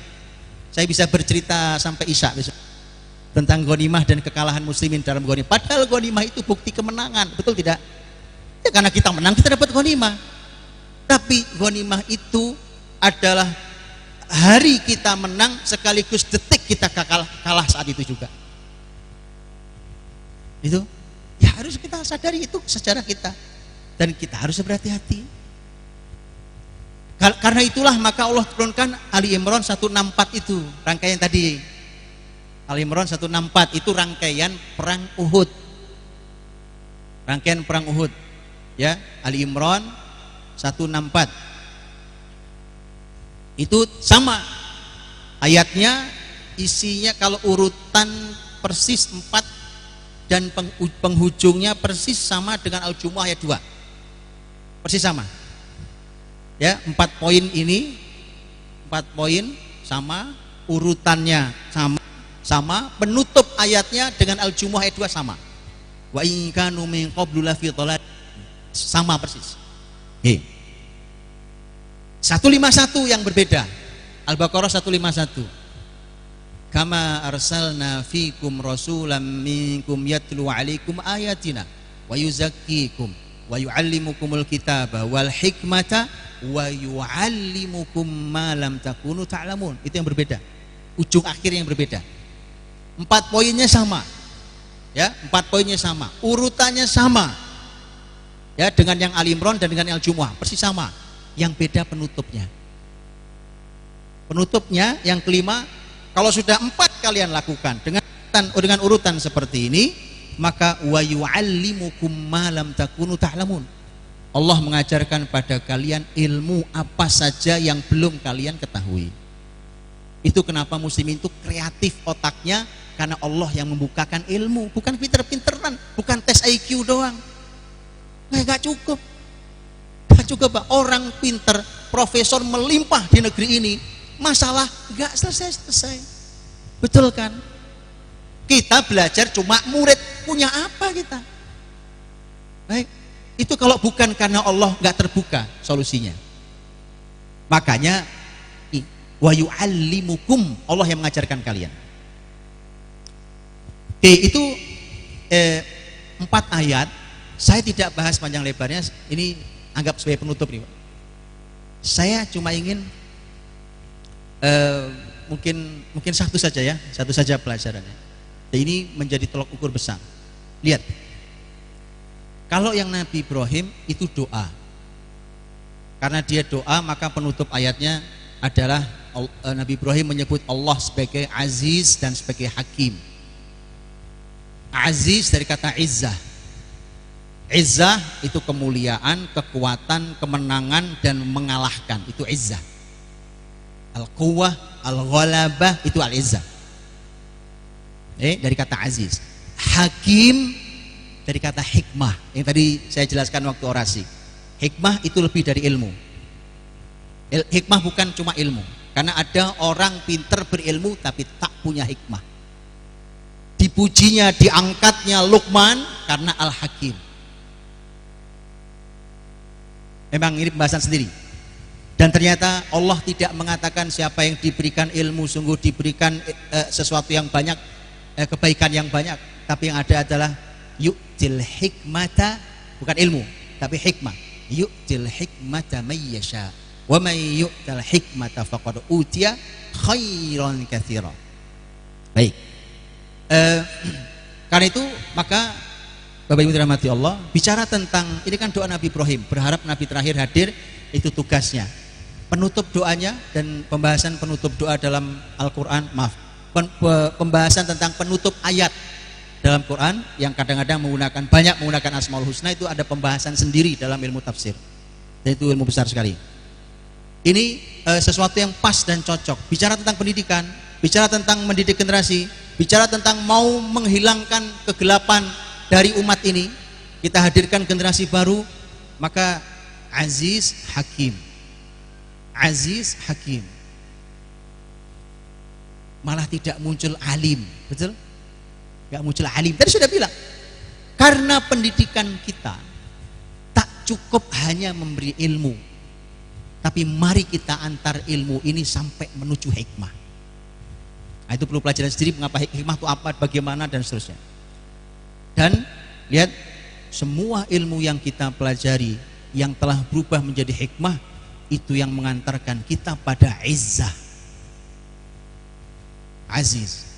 Saya bisa bercerita sampai Isya besok tentang ghanimah dan kekalahan muslimin dalam ghanimah. Padahal ghanimah itu bukti kemenangan, betul tidak? Ya karena kita menang kita dapat ghanimah. Tapi ghanimah itu adalah hari kita menang sekaligus detik kita kalah saat itu juga. Itu ya harus kita sadari, itu sejarah kita dan kita harus berhati-hati. Karena itulah maka Allah turunkan Ali Imran 164 itu rangkaian tadi. Ali Imran 164 itu rangkaian perang Uhud. Rangkaian perang Uhud. Ya, Ali Imran 164. Itu sama ayatnya, isinya kalau urutan persis 4 dan penghujungnya persis sama dengan Al-Jumu'ah ayat 2. Persis sama. Ya, 4 poin ini, 4 poin sama, urutannya sama, penutup ayatnya dengan Al-Jumu'ah ayat 2 sama. Wa in kanu min qablu lafi dhalal, sama persis. 151 yang berbeda. Al-Baqarah 151. Kama arsalna fikum rasulam minkum yatlu alaikum ayatina wa yuzakkikum wa yuallimukumul kitaba wal hikmata wa yuallimukum ma lam takunu ta'lamun. Itu yang berbeda. Ujung akhir yang berbeda. 4 poinnya sama. Ya, 4 poinnya sama. Urutannya sama. Ya, dengan yang Ali Imran dan dengan Al-Jumu'ah persis sama. Yang beda penutupnya. Penutupnya yang kelima, kalau sudah 4 kalian lakukan dengan urutan seperti ini, maka wa yu'allimukum ma lam takunu ta'lamun. Allah mengajarkan pada kalian ilmu apa saja yang belum kalian ketahui. Itu kenapa muslimin itu kreatif otaknya, karena Allah yang membukakan ilmu, bukan pinter-pinteran, bukan tes IQ doang. Nggak cukup. Nggak cukup Pak. Orang pinter, profesor melimpah di negeri ini, masalah nggak selesai-selesai. Betul kan? Kita belajar cuma murid, punya apa kita? Baik, itu kalau bukan karena Allah nggak terbuka solusinya. Makanya wa yu'allimukum, Allah yang mengajarkan kalian. Oke, itu 4 ayat. Saya tidak bahas panjang lebarnya, ini anggap sebagai penutup nih Pak. Saya cuma ingin mungkin satu saja pelajarannya. Dan ini menjadi tolok ukur besar. Lihat, kalau yang Nabi Ibrahim itu doa, karena dia doa maka penutup ayatnya adalah Nabi Ibrahim menyebut Allah sebagai Aziz dan sebagai Hakim. Aziz dari kata izzah. Izzah itu kemuliaan, kekuatan, kemenangan dan mengalahkan, itu izzah. Al-quwwah, al-ghalabah itu al-izzah. Dari kata aziz. Hakim dari kata hikmah, yang tadi saya jelaskan waktu orasi. Hikmah itu lebih dari ilmu. Hikmah bukan cuma ilmu, karena ada orang pinter berilmu tapi tak punya hikmah. Dipujinya, diangkatnya Luqman karena Al-Hakim. Memang ini pembahasan sendiri. Dan ternyata Allah tidak mengatakan siapa yang diberikan ilmu sungguh diberikan sesuatu yang banyak, kebaikan yang banyak. Tapi yang ada adalah yu'til hikmata, bukan ilmu tapi hikmah, yu'til hikmata may yasha wa may yu'tal hikmata faqad utiya khairan katsira. Baik, karena itu maka Bapak Ibu dirahmati Allah, bicara tentang ini kan doa Nabi Ibrahim, berharap Nabi terakhir hadir, itu tugasnya. Penutup doanya dan pembahasan penutup doa dalam Al-Quran, pembahasan tentang penutup ayat dalam Quran yang kadang-kadang banyak menggunakan Asmaul Husna, itu ada pembahasan sendiri dalam ilmu tafsir. Dan itu ilmu besar sekali. Ini sesuatu yang pas dan cocok. Bicara tentang pendidikan, bicara tentang mendidik generasi, bicara tentang mau menghilangkan kegelapan dari umat ini, kita hadirkan generasi baru, maka Aziz Hakim, Aziz Hakim, malah tidak muncul alim, betul? Gak muncul alim. Tadi sudah bilang, karena pendidikan kita tak cukup hanya memberi ilmu, tapi mari kita antar ilmu ini sampai menuju hikmah. Nah, itu perlu pelajaran sendiri, mengapa hikmah itu apa, bagaimana dan seterusnya. Dan lihat, semua ilmu yang kita pelajari yang telah berubah menjadi hikmah, itu yang mengantarkan kita pada izzah, aziz.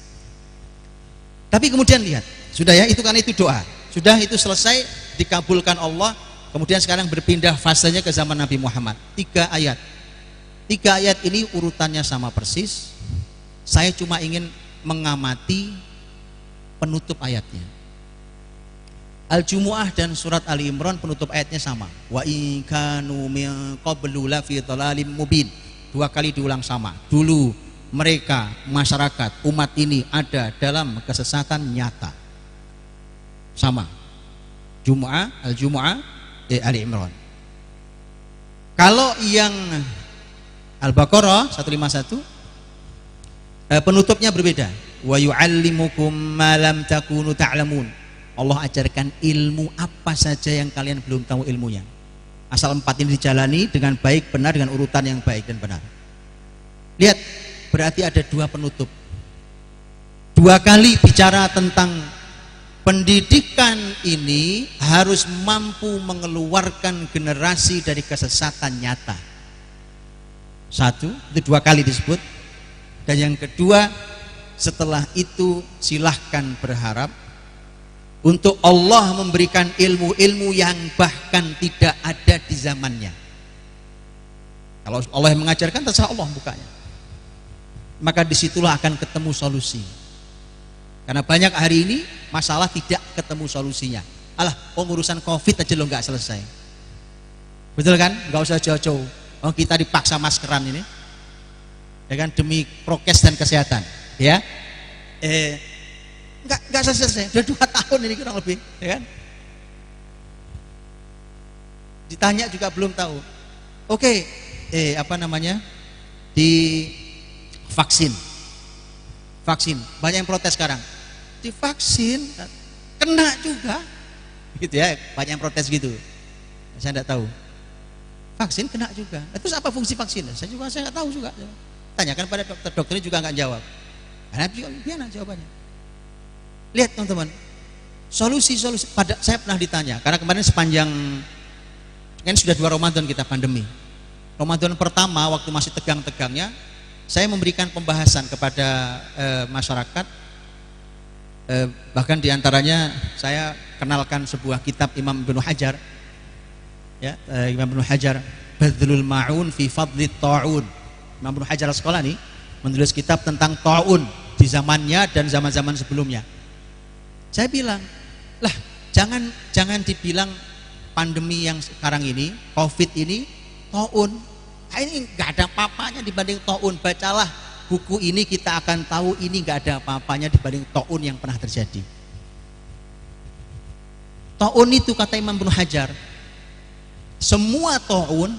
Tapi kemudian lihat, sudah ya, itu kan itu doa, sudah itu selesai, dikabulkan Allah. Kemudian sekarang berpindah fasenya ke zaman Nabi Muhammad. 3 ayat, 3 ayat ini urutannya sama persis. Saya cuma ingin mengamati penutup ayatnya. Al-Jumu'ah dan surat Ali Imran penutup ayatnya sama. Wa in kanu min qablu la fi dhalalim mubin. 2 kali diulang sama. Dulu mereka, masyarakat, umat ini ada dalam kesesatan nyata. Sama. Jumu'ah, Al-Jumu'ah, Ali Imran. Kalau yang Al-Baqarah 151 penutupnya berbeda. Wa yu'allimukum ma lam takunu ta'lamun. Allah ajarkan ilmu apa saja yang kalian belum tahu ilmunya. Asal 4 ini dijalani dengan baik, benar, dengan urutan yang baik dan benar. Lihat, berarti ada 2 penutup. 2 kali bicara tentang pendidikan ini harus mampu mengeluarkan generasi dari kesesatan nyata. 1, itu 2 kali disebut. Dan yang kedua, setelah itu silahkan berharap untuk Allah memberikan ilmu-ilmu yang bahkan tidak ada di zamannya. Kalau Allah yang mengajarkan, terserah Allah bukanya. Maka disitulah akan ketemu solusi. Karena banyak hari ini masalah tidak ketemu solusinya. Alah, urusan COVID aja lo nggak selesai. Betul kan? Nggak usah jauh-jauh. Oh, kita dipaksa maskeran ini, ya kan, demi prokes dan kesehatan. Ya. Enggak selesai, udah 2 tahun ini kurang lebih, ya kan? Ditanya juga belum tahu. Oke, di vaksin, banyak yang protes sekarang. Di vaksin kena juga, gitu ya, banyak yang protes gitu. Saya enggak tahu. Vaksin kena juga. Terus apa fungsi vaksin? Saya enggak tahu juga. Tanyakan pada dokter juga enggak jawab. Karena gimana jawabannya? Lihat teman-teman, solusi saya pernah ditanya, karena kemarin sepanjang kan sudah 2 Ramadan kita pandemi. Ramadan pertama waktu masih tegang-tegangnya, saya memberikan pembahasan kepada masyarakat, bahkan diantaranya saya kenalkan sebuah kitab Imam Ibnu Hajar, ya, Imam Ibnu Hajar, Badlul Ma'un fi Fadlit Ta'un. Imam Ibnu Hajar Al-Asqalani menulis kitab tentang ta'un di zamannya dan zaman-zaman sebelumnya. Saya bilang, lah jangan dibilang pandemi yang sekarang ini, COVID ini, ta'un. Ini nggak ada apa-apanya dibanding ta'un. Bacalah buku ini, kita akan tahu ini nggak ada apa-apanya dibanding ta'un yang pernah terjadi. Ta'un itu kata Imam Ibnu Hajar, semua ta'un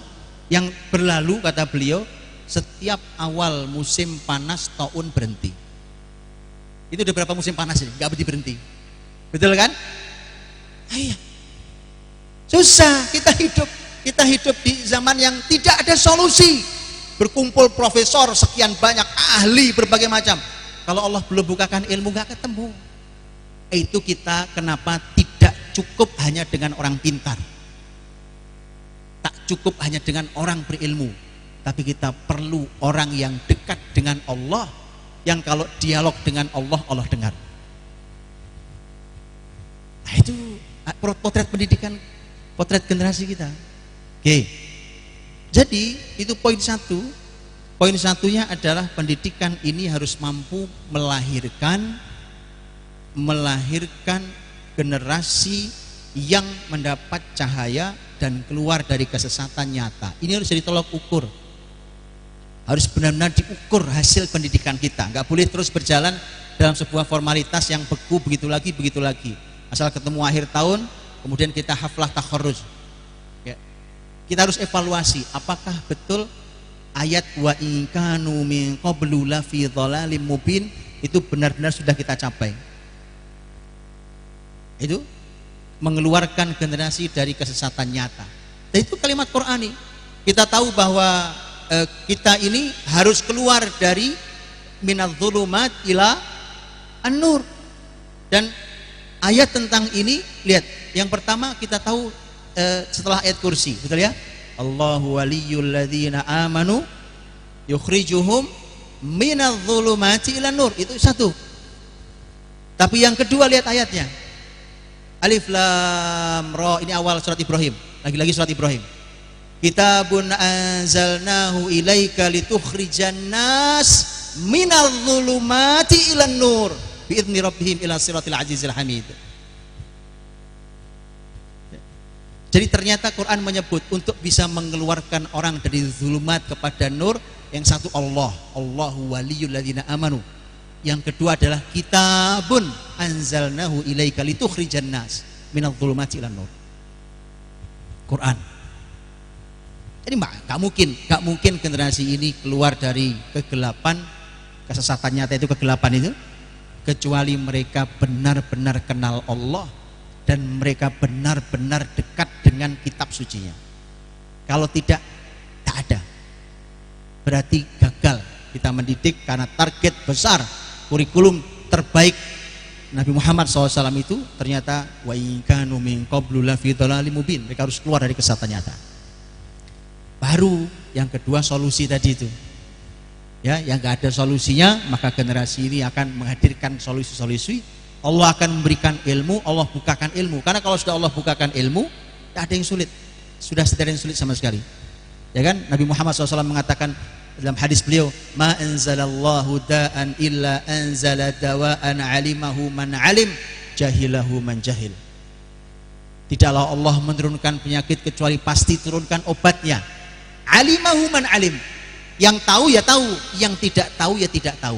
yang berlalu, kata beliau, setiap awal musim panas ta'un berhenti. Itu udah berapa musim panas ini, nggak berhenti. Betul kan? Iya. Susah kita hidup di zaman yang tidak ada solusi. Berkumpul profesor sekian banyak, ahli berbagai macam. Kalau Allah belum bukakan ilmu, nggak ketemu. Itu kita kenapa tidak cukup hanya dengan orang pintar, tak cukup hanya dengan orang berilmu, tapi kita perlu orang yang dekat dengan Allah, yang kalau dialog dengan Allah, Allah dengar. Nah, itu potret pendidikan, potret generasi kita. Oke. Jadi itu poin satu. Poin satunya adalah pendidikan ini harus mampu melahirkan generasi yang mendapat cahaya dan keluar dari kesesatan nyata. Ini harus jadi tolok ukur. Harus benar-benar diukur hasil pendidikan kita. Nggak boleh terus berjalan dalam sebuah formalitas yang beku, begitu lagi. Asal ketemu akhir tahun, kemudian kita haflah takharruj. Ya. Kita harus evaluasi apakah betul ayat wa in kanu min qablu la fi dhalalim mubin itu benar-benar sudah kita capai. Itu mengeluarkan generasi dari kesesatan nyata. Dan itu kalimat Qur'ani. Kita tahu bahwa kita ini harus keluar dari minadz-dzulumat ila an-nur. Dan ayat tentang ini, lihat, yang pertama kita tahu setelah ayat kursi, betul ya? Allahu waliyyul ladzina amanu yukhrijuhum minadz-dzulumati ila an-nur. Itu satu. Tapi yang kedua, lihat ayatnya. Alif Lam Ra, ini awal surat Ibrahim. Lagi-lagi surat Ibrahim. Kitabun anzalnahu ilaika litukhrijan nas minadz-dzulumati ilan nur biidzni rabbihim ila siratil azizil hamid. Jadi ternyata Quran menyebut untuk bisa mengeluarkan orang dari zulumat kepada nur, yang satu Allah, Allahu waliyul ladzina amanu. Yang kedua adalah kitabun anzalnahu ilaika litukhrijan nas minadz-dzulumati ilan nur. Quran. Jadi gak mungkin generasi ini keluar dari kegelapan, kesesatan nyata itu, kegelapan itu, kecuali mereka benar-benar kenal Allah dan mereka benar-benar dekat dengan kitab sucinya. Kalau tidak, tak ada. Berarti gagal kita mendidik, karena target besar kurikulum terbaik Nabi Muhammad SAW itu ternyata wa in kanu min qablu la fi dhalalim mubin. Mereka harus keluar dari kesesatan nyata. Baru yang kedua solusi tadi itu. Ya, yang enggak ada solusinya, maka generasi ini akan menghadirkan solusi-solusi. Allah akan memberikan ilmu, Allah bukakan ilmu. Karena kalau sudah Allah bukakan ilmu, tidak ada yang sulit. Sudah tidak ada yang sulit sama sekali. Ya kan? Nabi Muhammad SAW mengatakan dalam hadis beliau, ma anzalallahu da'an illa anzala dawa'an alimahu man alim jahilahu man jahil. Tidaklah Allah menurunkan penyakit kecuali pasti turunkan obatnya. Alimahu man alim. Yang tahu ya tahu, yang tidak tahu ya tidak tahu.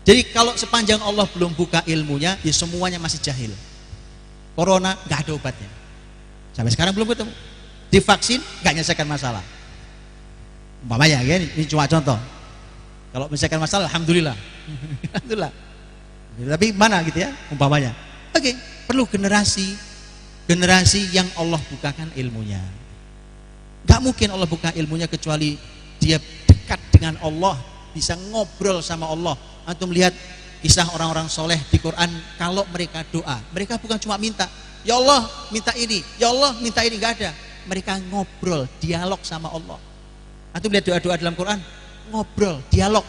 Jadi kalau sepanjang Allah belum buka ilmunya, ya semuanya masih jahil. Corona nggak ada obatnya. Sampai sekarang belum ketemu. Divaksin nggak menyelesaikan masalah. Umpamanya, ya, ini cuma contoh. Kalau menyelesaikan masalah, alhamdulillah. Alhamdulillah. Tapi mana gitu ya, umpamanya. Oke, perlu generasi yang Allah bukakan ilmunya. Gak mungkin Allah buka ilmunya kecuali dia dekat dengan Allah, bisa ngobrol sama Allah. Antum lihat kisah orang-orang soleh di Quran, kalau mereka doa, mereka bukan cuma minta, ya Allah minta ini, ya Allah minta ini, gak ada. Mereka ngobrol, dialog sama Allah. Antum lihat doa-doa dalam Quran, ngobrol, dialog.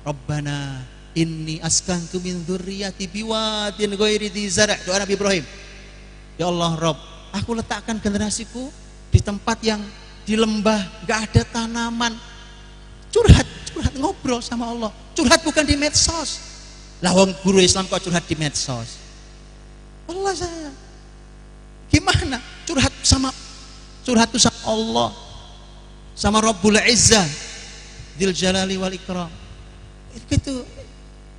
Rabbana inni askantu min dzurriyyati biwadin ghairi dzi zar'. Doa Nabi Ibrahim. Ya Allah Rabb, aku letakkan generasiku di tempat yang di lembah, gak ada tanaman. Curhat ngobrol sama Allah. Curhat bukan di medsos. Lah wong guru Islam kok curhat di medsos? Allah saya. Gimana? Curhat itu sama Allah, sama Rabbul Izzah Dzil Jalali wal Ikram. Itu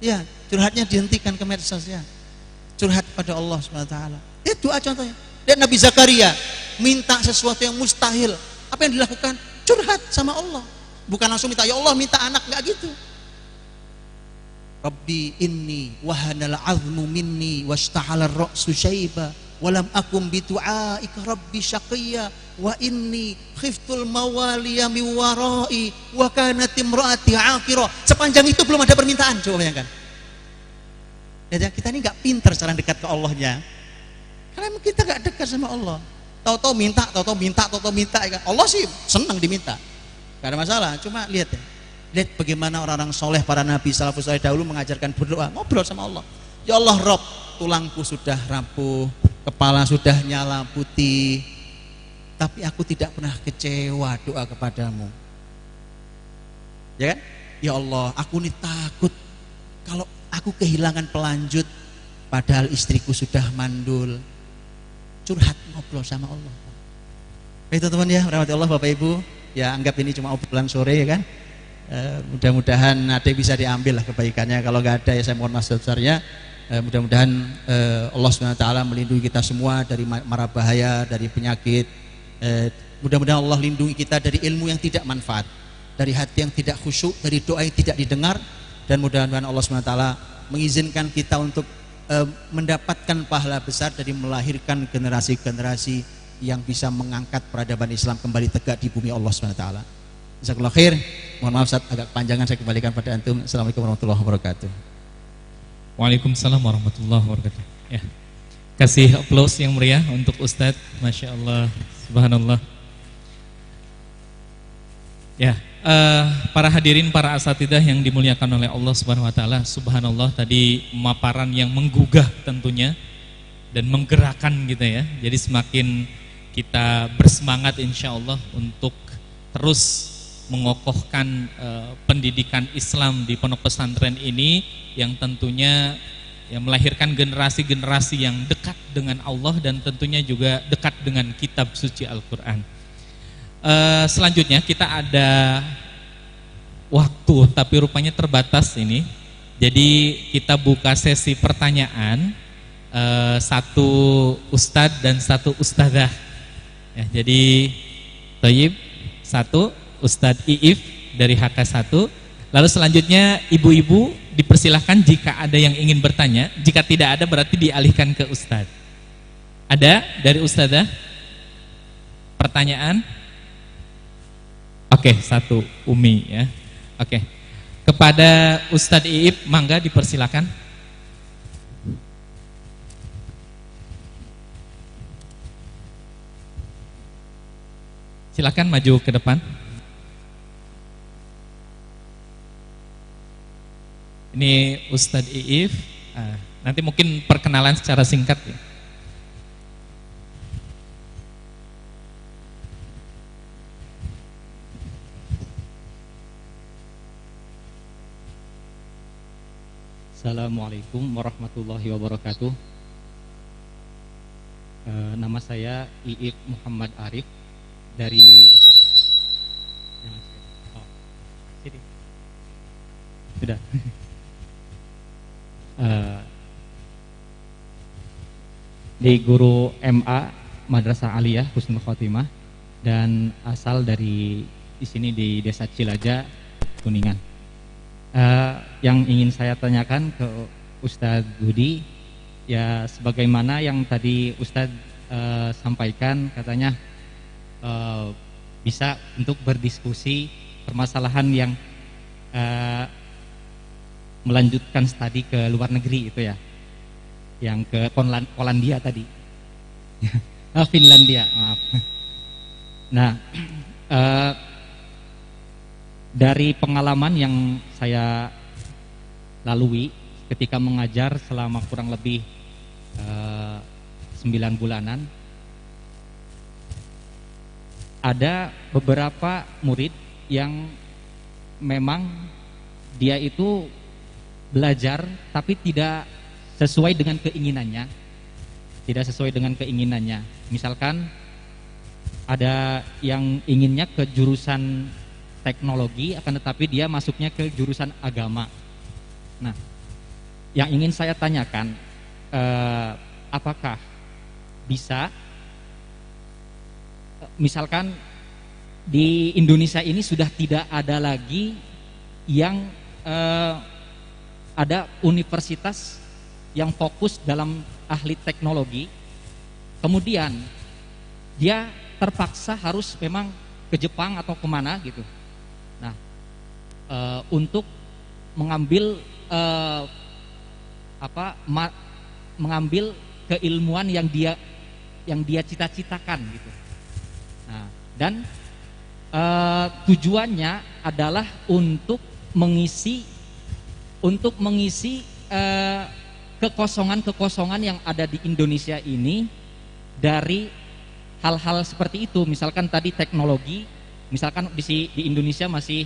ya, curhatnya dihentikan ke medsos ya. Curhat pada Allah SWT. Itu doa contohnya. Dan Nabi Zakaria minta sesuatu yang mustahil. Apa yang dilakukan? Curhat sama Allah. Bukan langsung minta, ya Allah minta anak, enggak gitu. Rabbi inni wahanal azmu minni washta'ala ar-ra'su syaiba walam akum bidu'aika rabbi syaqiyya wa inni khiftul mawaliya min warai wa kanat imraati aqira. Sepanjang itu belum ada permintaan, coba bayangkan. Ya, kita ini enggak pintar cara dekat ke Allahnya. Karena emang kita gak dekat sama Allah. Tahu-tahu minta, ya kan? Allah sih senang diminta, gak ada masalah. Cuma lihat ya, lihat bagaimana orang-orang soleh, para nabi salafus saleh dahulu mengajarkan berdoa, ngobrol sama Allah. Ya Allah Rob, tulangku sudah rapuh, kepala sudah nyala putih, tapi aku tidak pernah kecewa doa kepadamu. Ya kan? Ya Allah, aku ini takut kalau aku kehilangan pelanjut, padahal istriku sudah mandul. Curhat, ngobrol sama Allah. Baik teman-teman ya, rahmati Allah Bapak Ibu. Ya anggap ini cuma obrolan sore ya kan. Mudah-mudahan ada bisa diambil lah kebaikannya. Kalau nggak ada ya saya mohon maaf sebesarnya. Mudah-mudahan Allah SWT melindungi kita semua dari mara bahaya, dari penyakit. Mudah-mudahan Allah lindungi kita dari ilmu yang tidak manfaat, dari hati yang tidak khusyuk, dari doa yang tidak didengar. Dan mudah-mudahan Allah SWT mengizinkan kita untuk mendapatkan pahala besar dari melahirkan generasi-generasi yang bisa mengangkat peradaban Islam kembali tegak di bumi Allah SWT. Jazakallahu khair. Mohon maaf Ustaz, agak panjangan, saya kembalikan pada antum. Assalamualaikum warahmatullahi wabarakatuh. Waalaikumsalam warahmatullahi wabarakatuh. Ya. Kasih aplaus yang meriah untuk Ustadz. Masya Allah, subhanallah. Ya, para hadirin, para asatidah yang dimuliakan oleh Allah Subhanahu wa taala. Subhanallah, tadi pemaparan yang menggugah tentunya dan menggerakkan gitu ya. Jadi semakin kita bersemangat insyaallah untuk terus mengokohkan pendidikan Islam di pondok pesantren ini yang tentunya yang melahirkan generasi-generasi yang dekat dengan Allah dan tentunya juga dekat dengan kitab suci Al-Qur'an. Selanjutnya kita ada waktu tapi rupanya terbatas ini. Jadi kita buka sesi pertanyaan, satu ustadz dan satu ustadzah. Ya, jadi Thayyib satu, Ustadz Iif dari HK1. Lalu selanjutnya ibu-ibu dipersilahkan jika ada yang ingin bertanya. Jika tidak ada berarti dialihkan ke ustadz. Ada dari ustadzah pertanyaan? Oke, satu Umi ya. Oke. Kepada Ustadz Iip, mangga dipersilakan. Silakan maju ke depan. Ini Ustadz Iip. Nanti mungkin perkenalan secara singkat ya. Assalamualaikum warahmatullahi wabarakatuh. Nama saya Iip Muhammad Arif dari sini. Sudah. Di guru MA Madrasah Aliyah Husnul Khotimah dan asal dari di sini di Desa Cilaja, Kuningan. Yang ingin saya tanyakan ke Ustadz Budi, ya sebagaimana yang tadi Ustadz sampaikan, katanya bisa untuk berdiskusi permasalahan yang melanjutkan studi ke luar negeri itu ya, yang ke Polandia tadi, Finlandia, maaf. Nah, dari pengalaman yang saya lalui ketika mengajar selama kurang lebih 9 bulanan, ada beberapa murid yang memang dia itu belajar tapi tidak sesuai dengan keinginannya. Tidak sesuai dengan keinginannya. Misalkan ada yang inginnya ke jurusan teknologi, akan tetapi dia masuknya ke jurusan agama. Nah, yang ingin saya tanyakan, apakah bisa, misalkan di Indonesia ini sudah tidak ada lagi yang ada universitas yang fokus dalam ahli teknologi, kemudian dia terpaksa harus memang ke Jepang atau kemana gitu. Nah, untuk mengambil mengambil keilmuan yang dia cita-citakan gitu. Nah, dan tujuannya adalah untuk mengisi kekosongan-kekosongan yang ada di Indonesia ini dari hal-hal seperti itu. Misalkan tadi teknologi, misalkan di Indonesia masih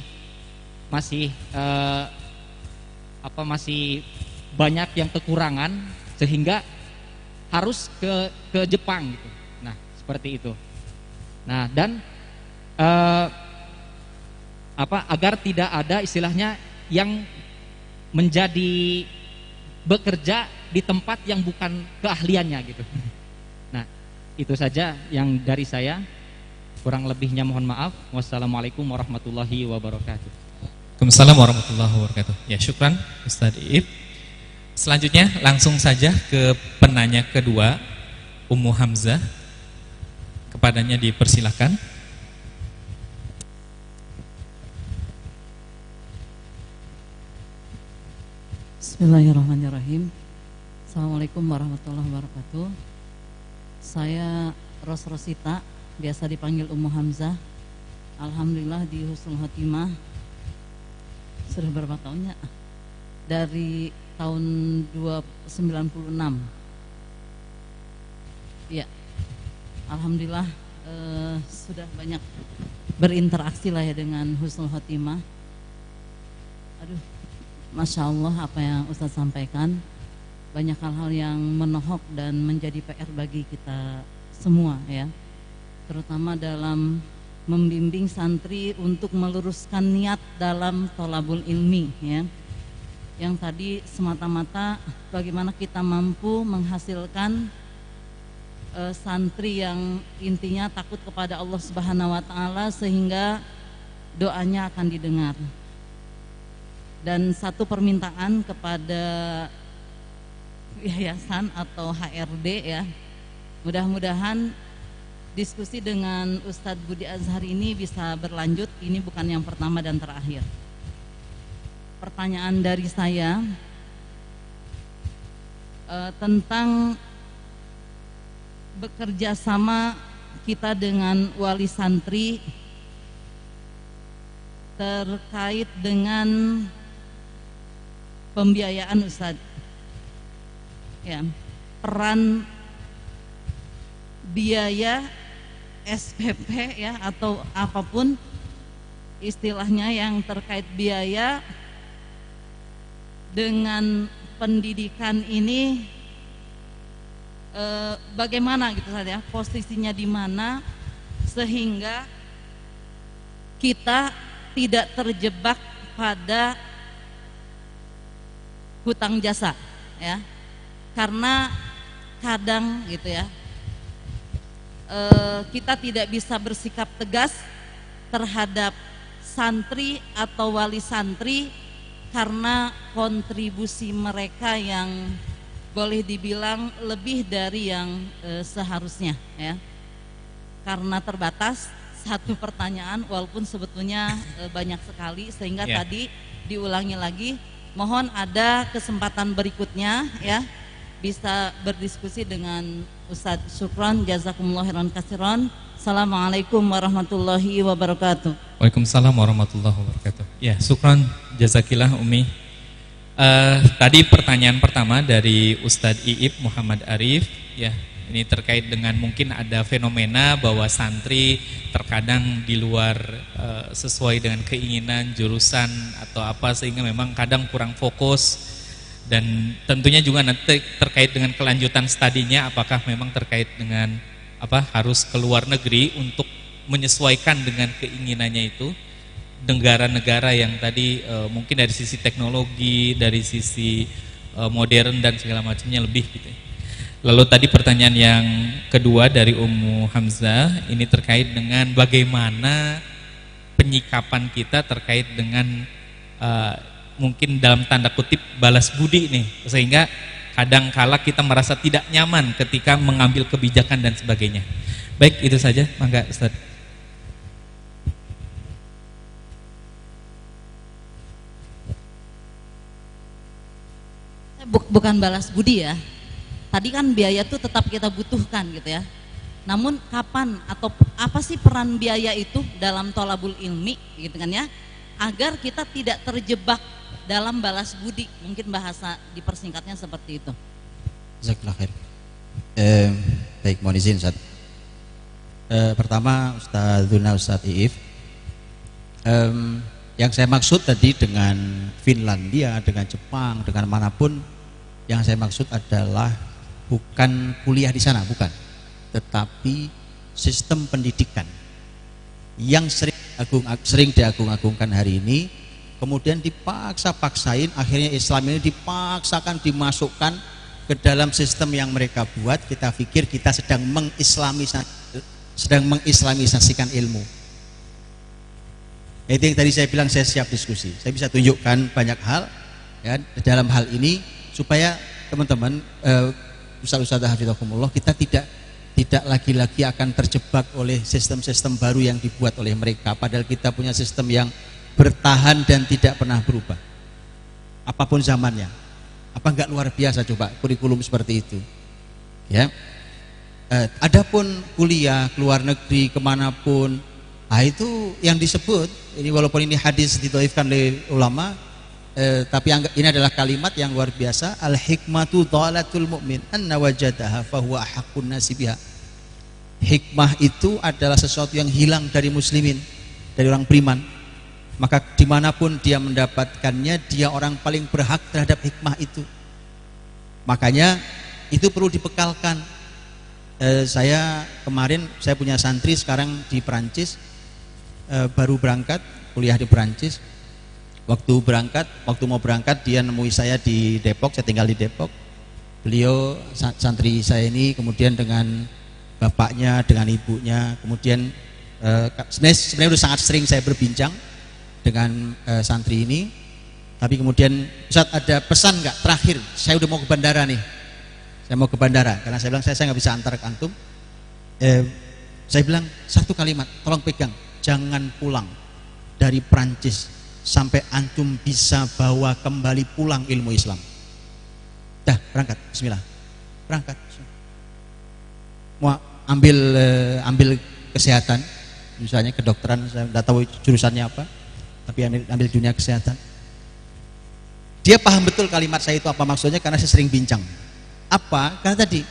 banyak yang kekurangan sehingga harus ke Jepang gitu. Nah, seperti itu. Nah, dan agar tidak ada istilahnya yang menjadi bekerja di tempat yang bukan keahliannya gitu. Nah, itu saja yang dari saya. Kurang lebihnya mohon maaf. Wassalamualaikum warahmatullahi wabarakatuh. Waalaikumsalam warahmatullahi wabarakatuh. Ya, syukran Ustadz Iip. Selanjutnya langsung saja ke penanya kedua, Ummu Hamzah. Kepadanya dipersilahkan. Bismillahirrahmanirrahim. Assalamualaikum warahmatullahi wabarakatuh. Saya Rosita, biasa dipanggil Ummu Hamzah. Alhamdulillah di husnul khotimah. Sudah berapa tahunnya? Dari tahun 96. Ya, alhamdulillah sudah banyak berinteraksi lah ya dengan husnul khotimah. Aduh, Masya Allah apa yang Ustadz sampaikan, banyak hal-hal yang menohok dan menjadi PR bagi kita semua ya, terutama dalam membimbing santri untuk meluruskan niat dalam tholabul ilmi ya. Yang tadi semata-mata bagaimana kita mampu menghasilkan santri yang intinya takut kepada Allah Subhanahu wa taala sehingga doanya akan didengar. Dan satu permintaan kepada yayasan atau HRD ya, mudah-mudahan diskusi dengan Ustadz Budi Azhar ini bisa berlanjut. Ini bukan yang pertama dan terakhir. Pertanyaan dari saya tentang bekerja sama kita dengan wali santri terkait dengan pembiayaan Ustadz ya, peran biaya SPP ya atau apapun istilahnya yang terkait biaya dengan pendidikan ini, bagaimana gitu saja posisinya di mana sehingga kita tidak terjebak pada hutang jasa ya, karena kadang gitu ya kita tidak bisa bersikap tegas terhadap santri atau wali santri karena kontribusi mereka yang boleh dibilang lebih dari yang seharusnya ya, karena terbatas. Satu pertanyaan walaupun sebetulnya banyak sekali sehingga tadi diulangi lagi. Mohon ada kesempatan berikutnya ya bisa berdiskusi dengan Ustadz. Syukran, jazakumullah khairan katsiran. Assalamualaikum warahmatullahi wabarakatuh. Waalaikumsalam warahmatullahi wabarakatuh. Ya, syukran jazakillah Umi. Tadi pertanyaan pertama dari Ustadz Iip Muhammad Arif ya, ini terkait dengan mungkin ada fenomena bahwa santri terkadang di luar sesuai dengan keinginan jurusan atau apa sehingga memang kadang kurang fokus, dan tentunya juga nanti terkait dengan kelanjutan studinya apakah memang terkait dengan harus ke luar negeri untuk menyesuaikan dengan keinginannya itu, negara-negara yang tadi mungkin dari sisi teknologi, dari sisi modern dan segala macamnya lebih gitu. Lalu tadi pertanyaan yang kedua dari Ummu Hamzah ini terkait dengan bagaimana penyikapan kita terkait dengan mungkin dalam tanda kutip balas budi nih, sehingga kadang kala kita merasa tidak nyaman ketika mengambil kebijakan dan sebagainya. Baik, itu saja, mangga Ustaz. Bukan balas budi ya, tadi kan biaya tuh tetap kita butuhkan gitu ya. Namun kapan atau apa sih peran biaya itu dalam tholabul ilmi gitu kan ya, agar kita tidak terjebak dalam balas budi, mungkin bahasa dipersingkatnya seperti itu. Jazakallah khair. Baik, mohon izin Ustaz. Pertama Ustaz Iif, yang saya maksud tadi dengan Finlandia, dengan Jepang, dengan manapun, yang saya maksud adalah bukan kuliah di sana, bukan, tetapi sistem pendidikan yang sering diagung-agungkan hari ini, kemudian dipaksa-paksain, akhirnya Islam ini dipaksakan dimasukkan ke dalam sistem yang mereka buat. Kita pikir kita sedang mengislamisasikan ilmu. Itu yang tadi saya bilang, saya siap diskusi. Saya bisa tunjukkan banyak hal ya dalam hal ini supaya teman-teman, ustaz-ustaz hafizahumullah, kita tidak lagi-lagi akan terjebak oleh sistem-sistem baru yang dibuat oleh mereka, padahal kita punya sistem yang bertahan dan tidak pernah berubah apapun zamannya. Apa enggak luar biasa coba kurikulum seperti itu ya. Adapun kuliah ke luar negeri kemanapun, itu yang disebut ini, walaupun ini hadis didhaifkan oleh ulama, tapi ini adalah kalimat yang luar biasa. Al hikmatu dhalatul mu'min anna wajadaha fahuwa ahaqqun nasi biha. Hikmah itu adalah sesuatu yang hilang dari muslimin, dari orang beriman, maka dimanapun dia mendapatkannya, dia orang paling berhak terhadap hikmah itu. Makanya itu perlu dibekalkan. Saya kemarin, saya punya santri sekarang di Perancis, baru berangkat kuliah di Perancis. Waktu mau berangkat dia nemui saya di Depok, saya tinggal di Depok. Beliau santri saya ini kemudian dengan bapaknya, dengan ibunya, kemudian sebenarnya sudah sangat sering saya berbincang dengan santri ini. Tapi kemudian, Ustaz ada pesan nggak terakhir? Saya udah mau ke bandara nih. Saya mau ke bandara karena saya bilang saya nggak bisa antar ke antum. Saya bilang satu kalimat, tolong pegang, jangan pulang dari Prancis sampai antum bisa bawa kembali pulang ilmu Islam. Dah berangkat, Bismillah, berangkat. Mau ambil kesehatan, misalnya kedokteran, saya nggak tahu jurusannya apa, tapi ambil dunia kesehatan. Dia paham betul kalimat saya itu apa maksudnya, karena saya sering bincang. Apa? Karena tadi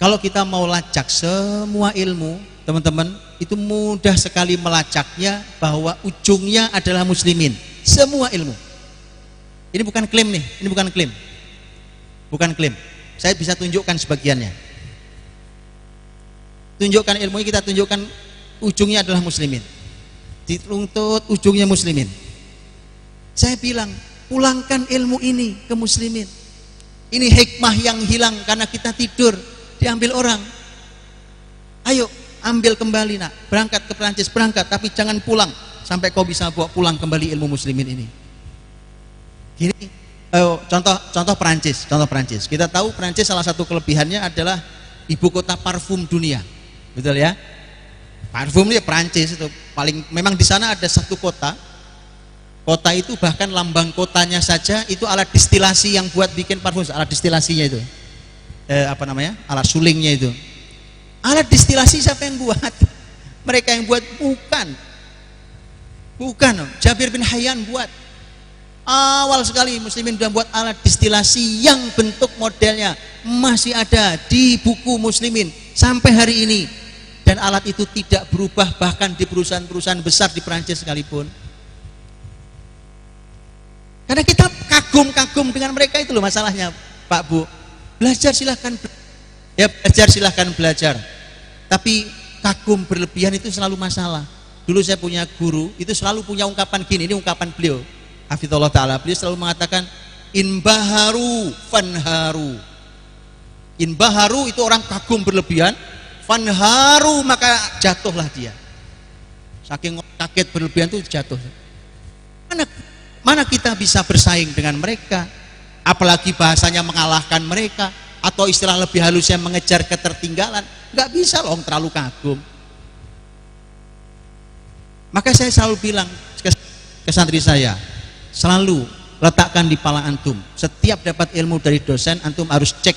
kalau kita mau lacak semua ilmu, teman-teman, itu mudah sekali melacaknya bahwa ujungnya adalah muslimin. Semua ilmu. Ini bukan klaim nih, ini bukan klaim. Bukan klaim. Saya bisa tunjukkan sebagiannya. Tunjukkan ilmu ini, kita tunjukkan ujungnya adalah muslimin. Dituntut ujungnya muslimin. Saya bilang, pulangkan ilmu ini ke muslimin. Ini hikmah yang hilang karena kita tidur, diambil orang. Ayo ambil kembali nak, berangkat ke Perancis, berangkat, tapi jangan pulang sampai kau bisa bawa pulang kembali ilmu muslimin ini. Gini, contoh Perancis. Kita tahu Perancis salah satu kelebihannya adalah ibu kota parfum dunia, betul ya? Parfum ya Perancis itu paling, memang di sana ada satu kota itu bahkan lambang kotanya saja itu alat distilasi yang buat bikin parfum, alat distilasinya itu, alat sulingnya itu. Alat distilasi siapa yang buat? Mereka yang buat? Bukan. Jabir bin Hayyan buat. Awal sekali muslimin sudah buat alat distilasi yang bentuk modelnya masih ada di buku muslimin sampai hari ini, dan alat itu tidak berubah bahkan di perusahaan-perusahaan besar di Perancis sekalipun. Karena kita kagum dengan mereka itu loh masalahnya, Pak Bu. Belajar silahkan belajar. Tapi kagum berlebihan itu selalu masalah. Dulu saya punya guru, itu selalu punya ungkapan gini, ini ungkapan beliau, hafizallahu ta'ala. Beliau selalu mengatakan, inbaharu fanharu. Inbaharu itu orang kagum berlebihan, fanharu maka jatuhlah dia. Saking kaget berlebihan itu jatuh. Mana kita bisa bersaing dengan mereka, apalagi bahasanya mengalahkan mereka, atau istilah lebih halusnya mengejar ketertinggalan. Nggak bisa loh, terlalu kagum. Maka saya selalu bilang ke santri saya, selalu letakkan di kepala antum. Setiap dapat ilmu dari dosen, antum harus cek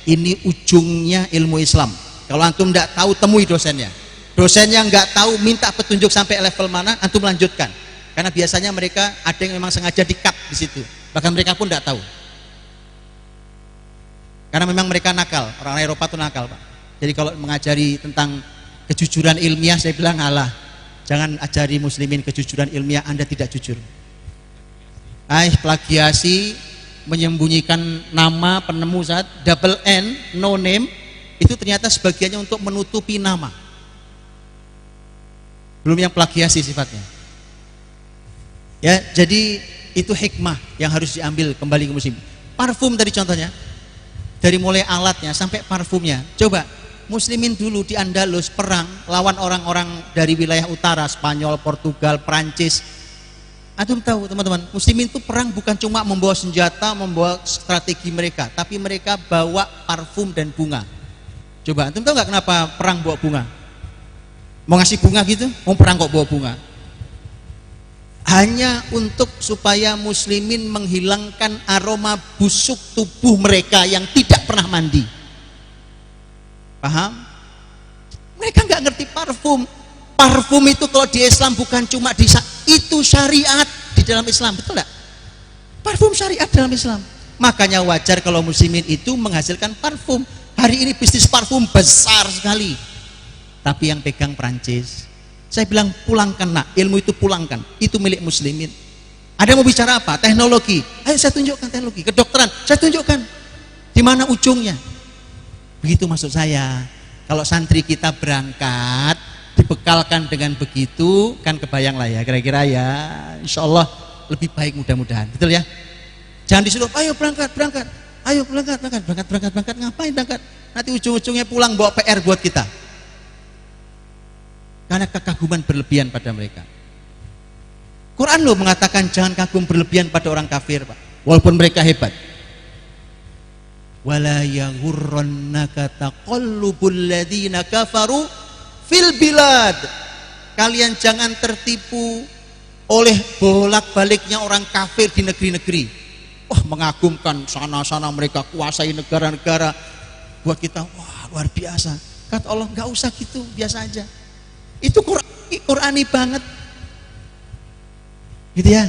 ini ujungnya ilmu Islam. Kalau antum tidak tahu, temui dosennya. Dosennya nggak tahu, minta petunjuk sampai level mana, antum lanjutkan. Karena biasanya mereka ada yang memang sengaja di-cut di situ. Bahkan mereka pun tidak tahu. Karena memang mereka nakal, orang Eropa itu nakal, Pak. Jadi kalau mengajari tentang kejujuran ilmiah, saya bilang alah, jangan ajari muslimin kejujuran ilmiah, Anda tidak jujur. Plagiasi, menyembunyikan nama penemu zat, double N, no name, itu ternyata sebagiannya untuk menutupi nama. Belum yang plagiasi sifatnya. Ya, jadi itu hikmah yang harus diambil kembali ke muslim. Parfum tadi contohnya, dari mulai alatnya sampai parfumnya. Coba muslimin dulu di Andalus perang lawan orang-orang dari wilayah utara, Spanyol, Portugal, Prancis. Antum tahu teman-teman, muslimin itu perang bukan cuma membawa senjata, membawa strategi mereka, tapi mereka bawa parfum dan bunga. Coba antum tahu nggak kenapa perang bawa bunga? Mau ngasih bunga gitu, mau perang kok bawa bunga? Hanya untuk supaya muslimin menghilangkan aroma busuk tubuh mereka yang tidak pernah mandi. Paham? Mereka nggak ngerti parfum. Parfum itu kalau di Islam bukan cuma itu syariat di dalam Islam, betul nggak? Parfum syariat dalam Islam. Makanya wajar kalau muslimin itu menghasilkan parfum. Hari ini bisnis parfum besar sekali. Tapi yang pegang Prancis. Saya bilang pulangkan nak, ilmu itu pulangkan, itu milik muslimin. Ada mau bicara apa? Teknologi. Ayo saya tunjukkan teknologi. Kedokteran, saya tunjukkan. Di mana ujungnya? Begitu maksud saya. Kalau santri kita berangkat, dibekalkan dengan begitu, kan kebayang lah ya, kira-kira ya, insya Allah lebih baik mudah-mudahan. Betul ya? Jangan disuruh, ayo berangkat, ayo berangkat, ngapain berangkat? Nanti ujung-ujungnya pulang bawa PR buat kita. Karena kekaguman berlebihan pada mereka. Quran loh mengatakan jangan kagum berlebihan pada orang kafir, Pak. Walaupun mereka hebat. Wala yaghurrannaka taqallubul ladzina kafaru fil bilad. Kalian jangan tertipu oleh bolak-baliknya orang kafir di negeri-negeri. Wah, mengagumkan sana-sana mereka kuasai negara-negara. Buat kita, wah luar biasa. Kata Allah, nggak usah gitu, biasa aja. Itu Qurani banget, gitu ya.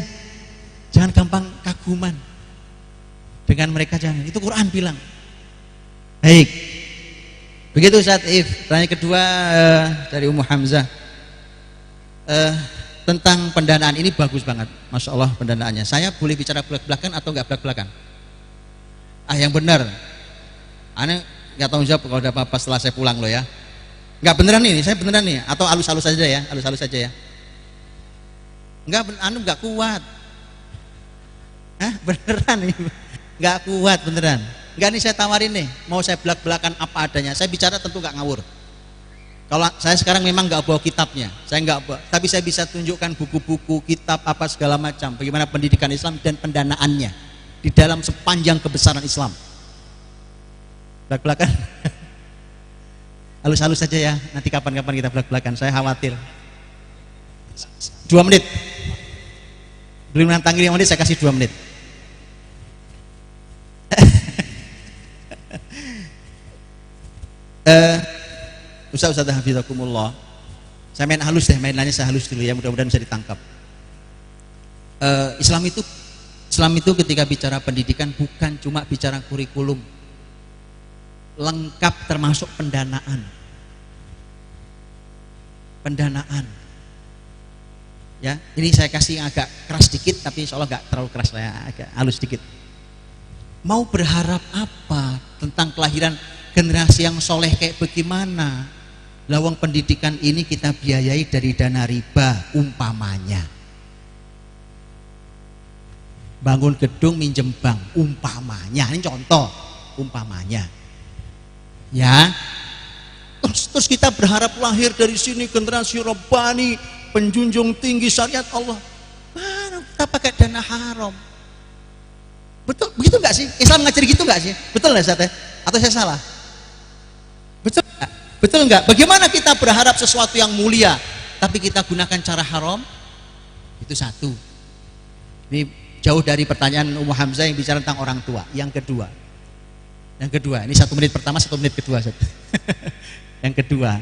Jangan gampang kaguman dengan mereka, jangan. Itu Quran bilang. Baik, begitu Ustaz If. Pertanyaan kedua dari Ummu Hamzah tentang pendanaan ini bagus banget, masya Allah pendanaannya. Saya boleh bicara belak-belakan atau nggak belak-belakan? Yang benar. Aneh nggak tahu jawab kalau ada apa-apa setelah saya pulang loh ya. Enggak beneran ini, saya beneran nih, atau halus-halus saja ya, halus-halus saja ya. Enggak kuat. Beneran nih. Enggak kuat beneran. Enggak, nih saya tawarin nih, mau saya belak-belakan apa adanya. Saya bicara tentu enggak ngawur. Kalau saya sekarang memang enggak bawa kitabnya, saya enggak bawa, tapi saya bisa tunjukkan buku-buku, kitab apa segala macam, bagaimana pendidikan Islam dan pendanaannya di dalam sepanjang kebesaran Islam. Belak-belakan. Halus-halus saja ya, nanti kapan-kapan kita belak-belakan, saya khawatir. 2 menit. Belum nantangin 5 menit, saya kasih 2 menit. Ustaz hafizakumullah. Saya main halus deh, mainannya saya halus dulu ya, mudah-mudahan bisa ditangkap. Islam itu ketika bicara pendidikan bukan cuma bicara kurikulum. Lengkap termasuk pendanaan. Ya, ini saya kasih agak keras dikit, tapi insya Allah nggak terlalu keras, saya agak halus dikit. Mau berharap apa tentang kelahiran generasi yang soleh kayak bagaimana? Lawang pendidikan ini kita biayai dari dana riba umpamanya. Bangun gedung minjem bank umpamanya, ini contoh umpamanya. Ya, terus kita berharap lahir dari sini generasi Rabbani, penjunjung tinggi syariat Allah. Mana kita pakai dana haram? Betul, begitu nggak sih? Islam ngajari gitu nggak sih? Betul nggak Ustaz? Atau saya salah? Betul nggak? Betul nggak? Bagaimana kita berharap sesuatu yang mulia, tapi kita gunakan cara haram? Itu satu. Ini jauh dari pertanyaan Ummu Hamzah yang bicara tentang orang tua. Yang kedua, ini 1 menit pertama, 1 menit kedua. Yang kedua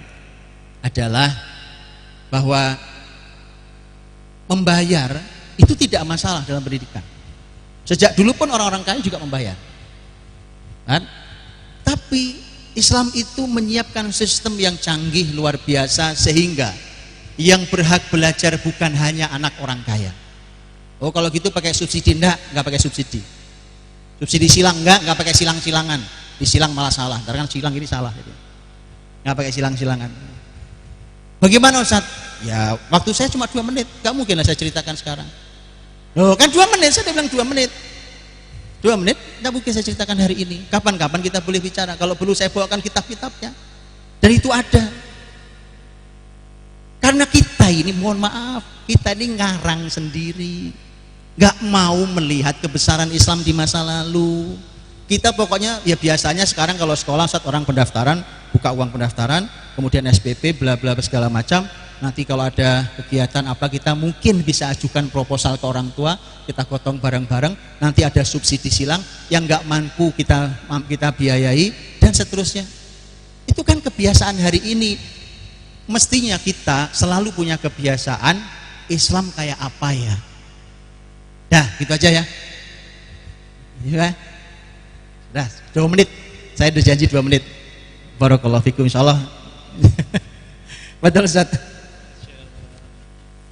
adalah bahwa membayar itu tidak masalah dalam pendidikan. Sejak dulu pun orang-orang kaya juga membayar, kan? Tapi Islam itu menyiapkan sistem yang canggih luar biasa sehingga yang berhak belajar bukan hanya anak orang kaya. Oh kalau gitu pakai subsidi? Enggak pakai subsidi. Subsidi silang enggak pakai silang-silangan. Disilang malah salah, karena kan silang ini salah. Enggak pakai silang-silangan. Bagaimana Ustaz? Ya waktu saya cuma 2 menit, enggak mungkin lah saya ceritakan sekarang. Loh kan 2 menit, saya udah bilang 2 menit. 2 menit, enggak mungkin saya ceritakan hari ini. Kapan-kapan kita boleh bicara, kalau perlu saya bawakan kitab-kitabnya. Dan itu ada. Karena kita ini, mohon maaf, kita ini ngarang sendiri, nggak mau melihat kebesaran Islam di masa lalu. Kita pokoknya ya biasanya sekarang kalau sekolah saat orang pendaftaran, buka uang pendaftaran, kemudian SPP, bla bla segala macam. Nanti kalau ada kegiatan apa kita mungkin bisa ajukan proposal ke orang tua, kita gotong bareng-bareng. Nanti ada subsidi silang yang nggak mampu kita biayai dan seterusnya. Itu kan kebiasaan hari ini. Mestinya kita selalu punya kebiasaan Islam kayak apa ya. Dah, gitu aja ya. Iya. Dah, 2 menit. Saya udah janji 2 menit. Barakallahu fikum insyaallah. Betul Ustaz.